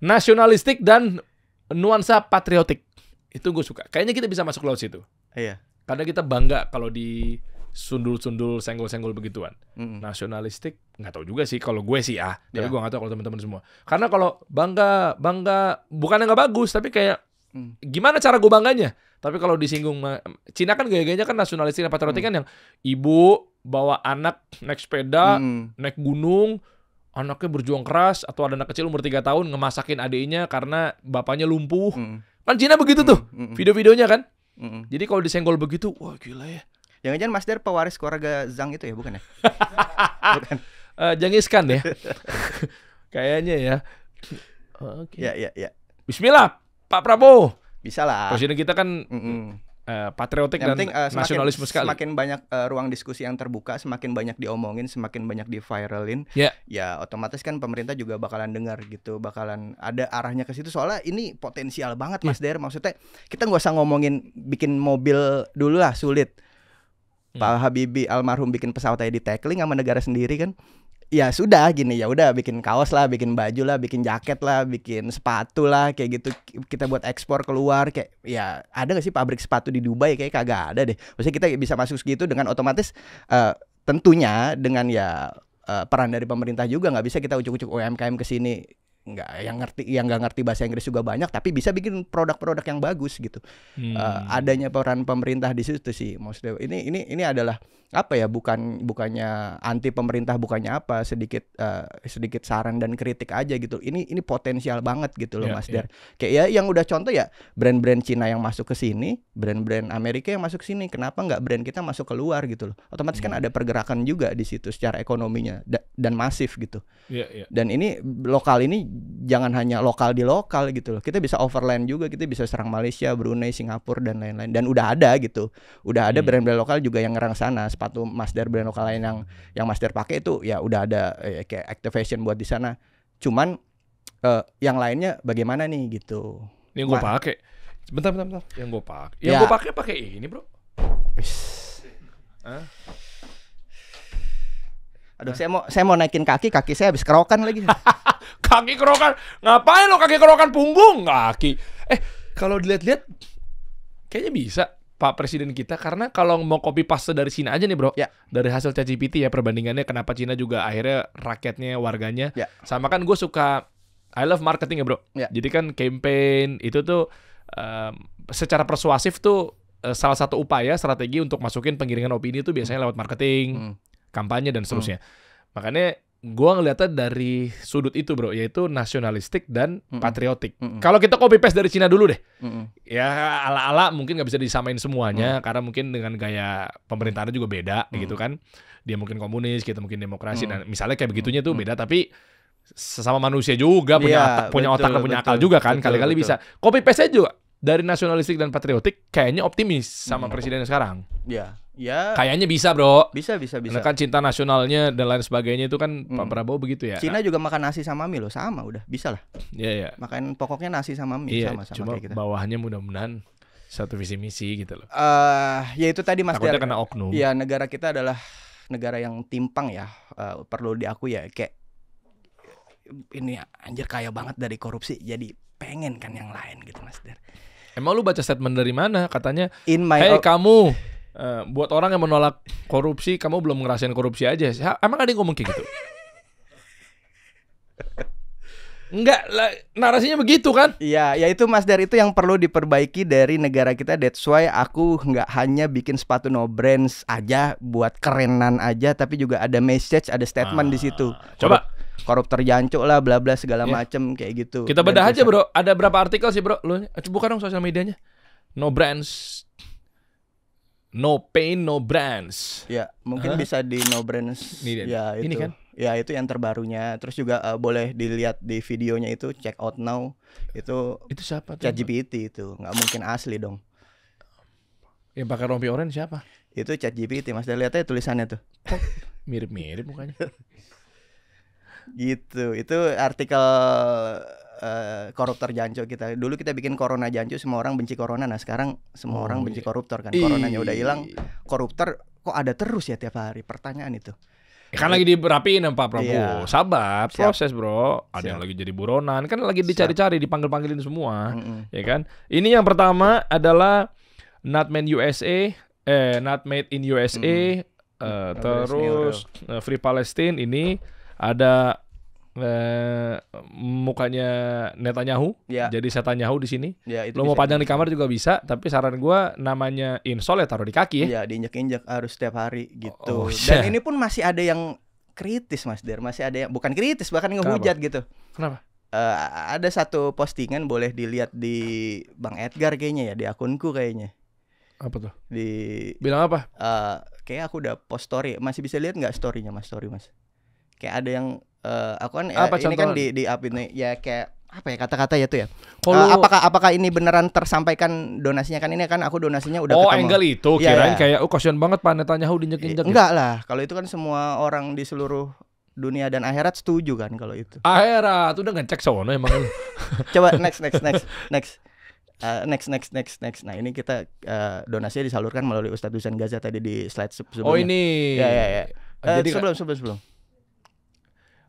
Nasionalistik dan nuansa patriotik. Itu gue suka. Kayaknya kita bisa masuk laut situ. Iya. Karena kita bangga kalau di sundul-sundul, senggol-senggol begituan. Nasionalistik, nggak tahu juga sih kalau gue sih tapi gue nggak tahu kalau teman-teman semua. Karena kalau bangga, bukannya nggak bagus, tapi kayak gimana cara gue bangganya? Tapi kalau disinggung Cina kan gaya-gayanya kan nasionalistik dan patriotik kan yang ibu bawa anak naik sepeda, naik gunung, anaknya berjuang keras, atau ada anak kecil umur 3 tahun ngemasakin adiknya karena bapaknya lumpuh. Kan Cina begitu tuh, video-videonya kan. Jadi kalau disenggol begitu, wah gila ya. Jangan-jangan Mas Der pewaris keluarga Zhang itu ya, bukan ya? Bukan. Genghis Khan ya. Kayaknya ya. Oke. Ya. Bismillah, Pak Prabowo. Bisa lah. Presiden kita kan patriotik dan nasionalisme sekali. Semakin banyak ruang diskusi yang terbuka, semakin banyak diomongin, semakin banyak di-viralin. Ya otomatis kan pemerintah juga bakalan dengar gitu, bakalan ada arahnya ke situ. Soalnya ini potensial banget Mas Der. Maksudnya kita nggak usah ngomongin bikin mobil dulu lah, sulit. Pak Habibie almarhum bikin pesawat aja di tackling sama negara sendiri kan. Ya sudah gini, ya udah bikin kaos lah, bikin baju lah, bikin jaket lah, bikin sepatu lah kayak gitu, kita buat ekspor keluar. Kayak ya ada gak sih pabrik sepatu di Dubai? Kayak kagak ada deh. Maksudnya kita bisa masuk segitu dengan otomatis tentunya dengan ya peran dari pemerintah juga. Nggak bisa kita ucuk-ucuk UMKM ke sini yang nggak ngerti bahasa Inggris juga banyak, tapi bisa bikin produk-produk yang bagus gitu. Adanya peran pemerintah di situ sih, maksudnya ini adalah apa ya, bukannya anti pemerintah, bukannya apa, sedikit saran dan kritik aja gitu. Ini potensial banget gitu loh Mas Der. Kayak ya yang udah contoh ya brand-brand Cina yang masuk ke sini, brand-brand Amerika yang masuk ke sini, kenapa nggak brand kita masuk keluar gitu loh. Otomatis kan ada pergerakan juga di situ secara ekonominya dan masif gitu. Dan ini lokal ini jangan hanya lokal di lokal gitu loh. Kita bisa overland juga, kita bisa serang Malaysia, Brunei, Singapura dan lain-lain. Dan udah ada gitu. Udah ada brand-brand lokal juga yang ngerang sana. Sepatu Mas Der brand lokal lain yang Mas Der pakai itu ya udah ada kayak activation buat di sana. Cuman yang lainnya bagaimana nih gitu. Yang gue pakai. Bentar. Yang gue pakai. Yang gue pakai ini, Bro. Aduh, saya mau naikin kaki saya habis kerokan lagi. Kaki kerokan. Ngapain lo kaki kerokan punggung? Kaki. Kalau dilihat-lihat kayaknya bisa Pak Presiden kita, karena kalau mau copy paste dari Cina aja nih bro, dari hasil ChatGPT ya perbandingannya, kenapa Cina juga akhirnya rakyatnya, warganya sama. Kan gue suka, I love marketing ya bro. Jadi kan campaign itu tuh secara persuasif tuh salah satu upaya strategi untuk masukin penggiringan opini itu biasanya lewat marketing, kampanye dan seterusnya. Makanya gue ngeliatnya dari sudut itu bro, yaitu nasionalistik dan patriotik. Kalau kita copy paste dari Cina dulu deh, ya ala-ala mungkin nggak bisa disamain semuanya, karena mungkin dengan gaya pemerintahannya juga beda gitu kan. Dia mungkin komunis, kita mungkin demokrasi. Nah misalnya kayak begitunya tuh beda, tapi sesama manusia juga punya otak dan punya akal juga kan. Kali-kali bisa copy paste aja juga dari nasionalistik dan patriotik. Kayaknya optimis sama presidennya sekarang. Ya, kayaknya bisa bro. Bisa. Karena kan cinta nasionalnya dan lain sebagainya itu kan Pak Prabowo begitu ya. Cina juga makan nasi sama mie loh, sama udah bisa lah. Iya. Makan pokoknya nasi sama mie sama cuma kayak kita. Bawahnya mudah-mudahan satu visi misi gitu loh. Ya itu tadi Mas Der. Takutnya kena oknum. Ya negara kita adalah negara yang timpang ya, perlu diakui ya. Kayak ini anjir kaya banget dari korupsi, jadi pengen kan yang lain gitu Mas Der. Emang lu baca statement dari mana? Katanya, kamu buat orang yang menolak korupsi, kamu belum ngerasain korupsi aja. Emang ada yang ngomong kayak gitu? Enggak, narasinya begitu kan? Iya, ya itu Mas Der, itu yang perlu diperbaiki dari negara kita. That's why aku nggak hanya bikin sepatu no brands aja buat kerenan aja, tapi juga ada message, ada statement di situ. Coba koruptor jancuk lah, bla bla segala macem kayak gitu. Kita bedah aja bro. Ada berapa artikel sih bro? Lu buka dong sosial medianya. No brands, no pain, no brands. Ya mungkin bisa di no brands. Ya itu. Ini kan? Ya itu yang terbarunya. Terus juga boleh dilihat di videonya itu, check out now. Itu siapa? ChatGPT itu, nggak mungkin asli dong. Yang pakai rompi oranye siapa? Itu ChatGPT Mas. Lihat aja tulisannya tuh. Mirip-mirip mukanya. Gitu. Itu artikel koruptor jancu kita. Dulu kita bikin corona jancu, semua orang benci corona. Nah sekarang semua orang benci koruptor kan. Coronanya udah hilang, koruptor kok ada terus ya tiap hari. Pertanyaan itu. Kan lagi dirapiin Pak Prabowo. Sabar, proses bro. Ada yang lagi jadi buronan, kan lagi dicari-cari, dipanggil-panggilin semua. Ya kan. Ini yang pertama adalah not made in USA. Terus Free Palestine. Ini ada mukanya Netanyahu, jadi Netanyahu di sini. Lo mau pajang di kamar juga bisa, tapi saran gue namanya insol ya taruh di kaki ya. Iya, diinjek-injek harus setiap hari gitu. Dan ini pun masih ada yang kritis Mas Der, masih ada yang bukan kritis, bahkan ngehujat gitu. Kenapa? Ada satu postingan, boleh dilihat di Bang Edgar kayaknya ya, di akunku kayaknya. Apa tuh? Bilang apa? Kayak aku udah post story, masih bisa lihat nggak storynya Mas? Story Mas. Kayak ada yang aku kan ini kan di up ini ya, kayak apa ya kata-kata ya tuh ya. Kalau Apakah ini beneran tersampaikan donasinya? Kan ini kan aku donasinya udah ketemu. angle itu Iya, kirain iya. kayak kasihan banget Pak Netanyahu diinjek-injek. Enggak lah, kalau itu kan semua orang di seluruh dunia dan akhirat setuju kan kalau itu. Akhirat udah ngecek sono emang. Coba next. Next. Nah ini kita donasinya disalurkan melalui Ustadz Dusan Gaza tadi di slide sebelumnya. Oh ini. Ya. Jadi sebelum.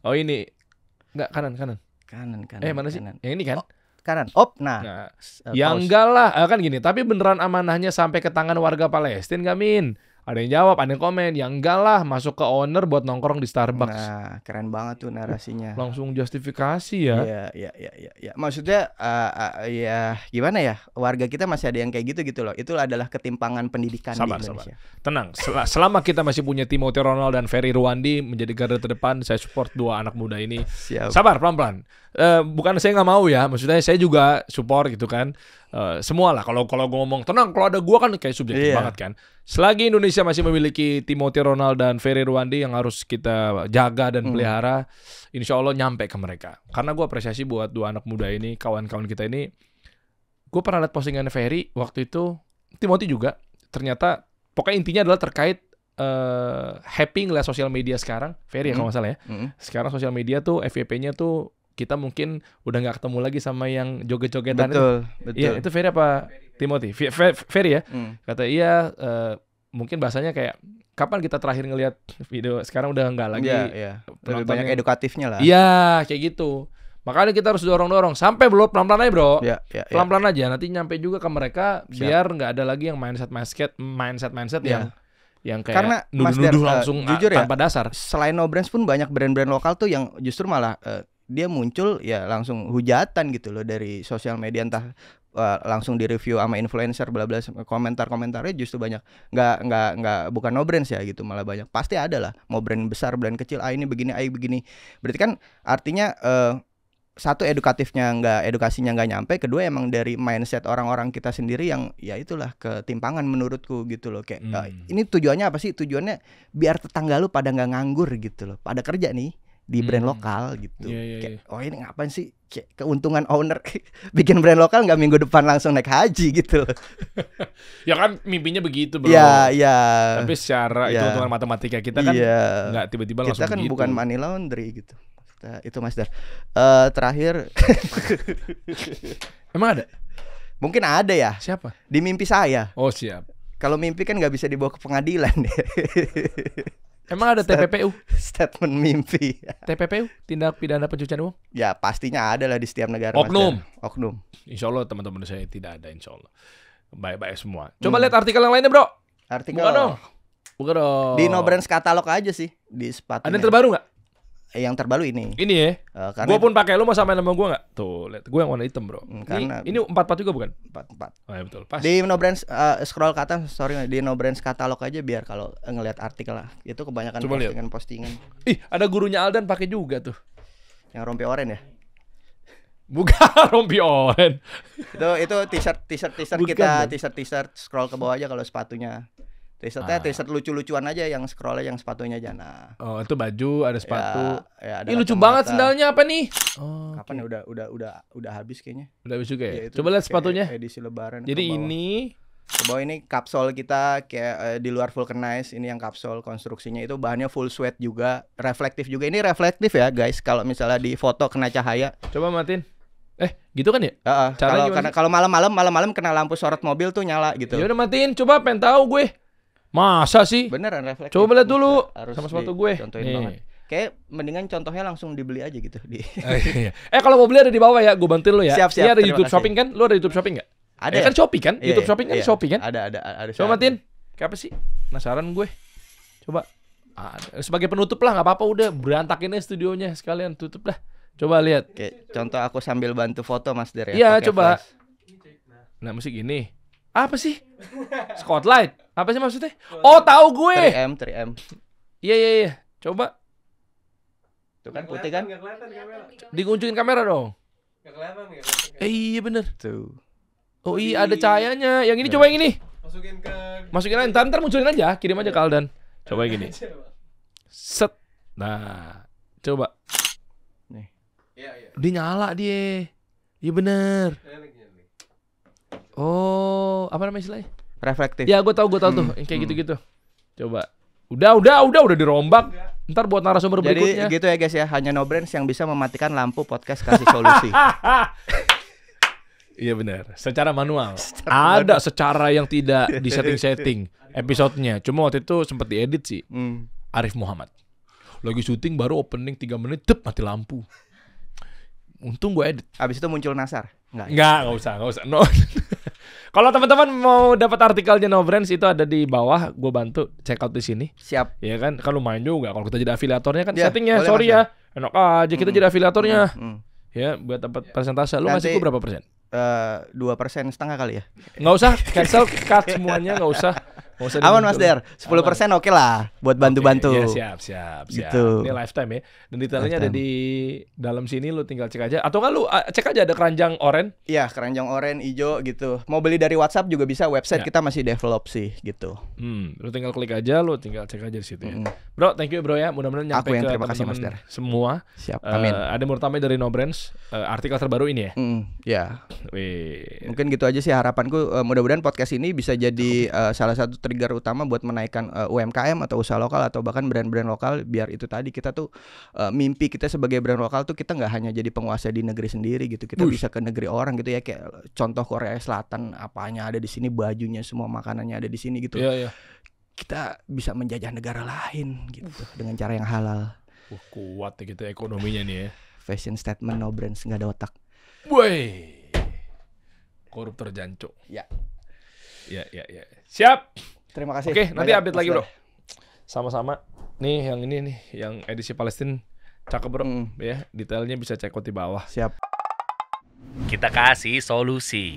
Oh ini. Enggak kanan. Kanan. Mana sih? Kanan. Yang ini kan? Kanan. Nah, ya enggak lah, kan gini. Tapi beneran amanahnya sampai ke tangan warga Palestina nggak, Min? Ada yang jawab, ada yang komen. Ya enggak lah, masuk ke owner buat nongkrong di Starbucks. Nah, keren banget tuh narasinya. Langsung justifikasi ya. Iya. Maksudnya ya gimana ya? Warga kita masih ada yang kayak gitu loh. Itu adalah ketimpangan pendidikan di Indonesia. Tenang, selama kita masih punya Timothy Ronald dan Ferry Ruwandi menjadi garda terdepan, saya support dua anak muda ini. Siap. Sabar, pelan-pelan. Bukan saya nggak mau ya, maksudnya saya juga support gitu kan. Semua lah. Kalau gue ngomong tenang, kalau ada gue kan kayak subjektif banget kan. Selagi Indonesia masih memiliki Timothy Ronald dan Ferry Ruwandi yang harus kita jaga dan pelihara, insya Allah nyampe ke mereka. Karena gue apresiasi buat dua anak muda ini, kawan-kawan kita ini. Gue pernah lihat postingan Ferry waktu itu, Timothy juga. Ternyata pokoknya intinya adalah terkait happy ngeliat sosial media sekarang. Ferry ya kalau nggak salah ya. Sekarang sosial media tuh FYP-nya tuh kita mungkin udah nggak ketemu lagi sama yang joget-jogetan. Betul. Iya, itu Ferry apa Timothy? Ferry ya? Kata iya, mungkin bahasanya kayak kapan kita terakhir ngelihat video, sekarang udah nggak lagi. Iya. Lebih banyak edukatifnya lah. Iya, kayak gitu. Makanya kita harus dorong-dorong sampai belum pelan-pelan aja, Bro. Iya. Pelan-pelan aja, nanti nyampe juga ke mereka. Biar nggak ada lagi yang mindset yang kayak karena nuduh-nuduh langsung jujur tanpa dasar. Selain No Brands pun banyak brand-brand lokal tuh yang justru malah dia muncul ya langsung hujatan gitu loh dari sosial media, entah langsung di review sama influencer bla bla, komentar-komentarnya justru banyak nggak bukan No Brands ya gitu, malah banyak pasti ada lah, mau brand besar brand kecil, ini begini berarti kan artinya satu edukasinya nggak nyampe, kedua emang dari mindset orang-orang kita sendiri yang ya itulah ketimpangan menurutku gitu loh, kayak ini tujuannya apa sih? Tujuannya biar tetangga lu pada nggak nganggur gitu loh, pada kerja nih di brand lokal gitu. Kayak, oh ini ngapain sih? Kayak keuntungan owner bikin brand lokal nggak minggu depan langsung naik haji gitu loh. Ya kan mimpinya begitu, Bro. Iya. Tapi secara itu hitungan matematika kita kan nggak tiba-tiba langsung kita kan begitu. Bukan money laundry gitu. Itu Mas Dar. Terakhir Emang ada? Mungkin ada ya. Siapa? Di mimpi saya. Oh siap. Kalau mimpi kan nggak bisa dibawa ke pengadilan. Emang ada TPPU? Statement mimpi. TPPU, tindak pidana pencucian uang? Ya pastinya ada lah di setiap negara. Oknum. Insya Allah teman-teman saya tidak ada, insya Allah. Baik-baik semua. Coba lihat artikel yang lainnya, Bro. Artikel. Buka dong. Di No Brands katalog aja sih di sepatu. Ada yang terbaru nggak? Yang terbaru ini. Ini ya. Gua pun pakai, lu mau samain sama gua nggak? Tuh, lihat. Gua yang warna hitam, Bro. Karena ini 44 juga bukan? 44. Oh ya betul. Pas. Di No Brands scroll ke atas, di No Brands katalog aja biar kalau ngelihat artikel lah. Itu kebanyakan postingan. Ih, ada gurunya Aldan pakai juga tuh. Yang rompi oranye ya? Bukan rompi oranye. Itu t-shirt kita, t-shirt scroll ke bawah aja kalau sepatunya. T-shirt lucu-lucuan aja, yang scrollnya yang sepatunya aja. Nah. Oh, itu baju, ada sepatu. Ya, ada ini lucu banget sendalnya apa nih? Oh, kapan ya? Udah habis kayaknya. Udah habis juga ya. Coba lihat sepatunya. Edisi lebaran. Jadi ini ke bawah ini kapsul kita kayak di luar vulcanize, ini yang kapsul konstruksinya itu bahannya full sweat juga, reflektif juga. Ini reflektif ya, guys. Kalau misalnya di foto kena cahaya. Coba matiin. Gitu kan ya? Kalau malam-malam kena lampu sorot mobil tuh nyala gitu. Ya udah matiin, coba pengen tahu gue. Masa sih? Beneran reflektif. Coba lihat dulu sama sepatu gue. Contohin banget. Kayak mendingan contohnya langsung dibeli aja gitu di. Kalau mau beli ada di bawah ya, gue bantuin lo ya. Siap. Ini ada YouTube Shopping kan? Lo ada YouTube Shopping nggak? Ada kan Shopee kan? YouTube Shopping kan Shopee kan? Ada. Coba matiin. Kayak apa sih? Penasaran gue. Coba. Sebagai penutup lah, nggak apa-apa, udah berantakin aja studionya sekalian, tutup dah. Coba lihat. Oke, contoh aku sambil bantu foto Mas Der ya. Iya, coba. Nah, musik ini. Apa sih? Spotlight. Apa sih maksudnya? Oh, tahu gue. 3M. Iya. Coba. Tuh kan putih kan? Dikunjungin kamera dong. Gak kelihatan. Iya bener. Tuh. Oh iya, ada cahayanya. Yang ini coba yang ini. Masukin aja. Ntar munculin aja. Kirim aja ke Aldan. Coba yang gini. Set. Nah, coba. Nih. Dia nyala dia. Iya bener. Oh, apa namanya istilahnya? Reflektif. Ya, gue tahu tuh, yang kayak gitu-gitu. Coba. Udah dirombak. Ntar buat narasumber berikutnya. Jadi gitu ya guys ya, hanya No Brands yang bisa mematikan lampu podcast kasih solusi. Iya benar, secara manual. Ada secara yang tidak di setting episodenya. Cuma waktu itu sempat diedit sih. Arif Muhammad. Lagi syuting baru opening 3 menit, mati lampu. Untung gue edit. Abis itu muncul Nasar. Enggak usah. No. Kalau teman-teman mau dapat artikelnya No Brands itu ada di bawah, gue bantu check out di sini. Siap. Ya kan, kalau lumayan juga kalau kita jadi afiliatornya kan Ya, settingnya. boleh, Sorry Mas, ya, enak aja kita jadi afiliatornya. Ya, buat dapat persentase. Lu Nanti- ngasih gue berapa persen? 2,5% kali ya. Nggak usah, cancel, cut semuanya, nggak usah. Aman Mas Der, 10% oke lah buat bantu-bantu. Ya, siap. Gitu. Ini lifetime ya. Dan detailnya ada Lifetime. di dalam sini, lu tinggal cek aja. Atau kan lu cek aja ada keranjang oren. Iya, keranjang oranye, hijau gitu. Mau beli dari WhatsApp juga bisa, website Ya. kita masih develop sih gitu. Lu tinggal klik aja, lu tinggal cek aja di situ ya. Bro, thank you bro ya. Mudah-mudahan nyampe Aku yang ke terima kasih, Mas teman-teman Der. semua. Siap, amin. Ada mau tambahin dari No Brands, artikel terbaru ini ya. Ya, Wih. mungkin gitu aja sih harapanku. Mudah-mudahan podcast ini bisa jadi salah satu trigger utama buat menaikkan UMKM atau usaha lokal atau bahkan brand-brand lokal. Biar itu tadi kita tuh mimpi kita sebagai brand lokal tuh kita nggak hanya jadi penguasa di negeri sendiri gitu. Kita bisa ke negeri orang gitu ya, kayak contoh Korea Selatan, apanya ada di sini, bajunya semua, makanannya ada di sini gitu. Iya. Kita bisa menjajah negara lain gitu dengan cara yang halal. Kuat ya kita ekonominya nih ya. Fashion statement No Brands, nggak ada otak. Woi. Koruptor janco. Ya. Ya. Siap. Terima kasih. Oke, nanti banyak, update Mas lagi, Der. Bro. Sama-sama. Nih yang ini nih, yang edisi Palestina. Cakep, Bro. Ya, detailnya bisa cek out di bawah. Siap. Kita kasih solusi.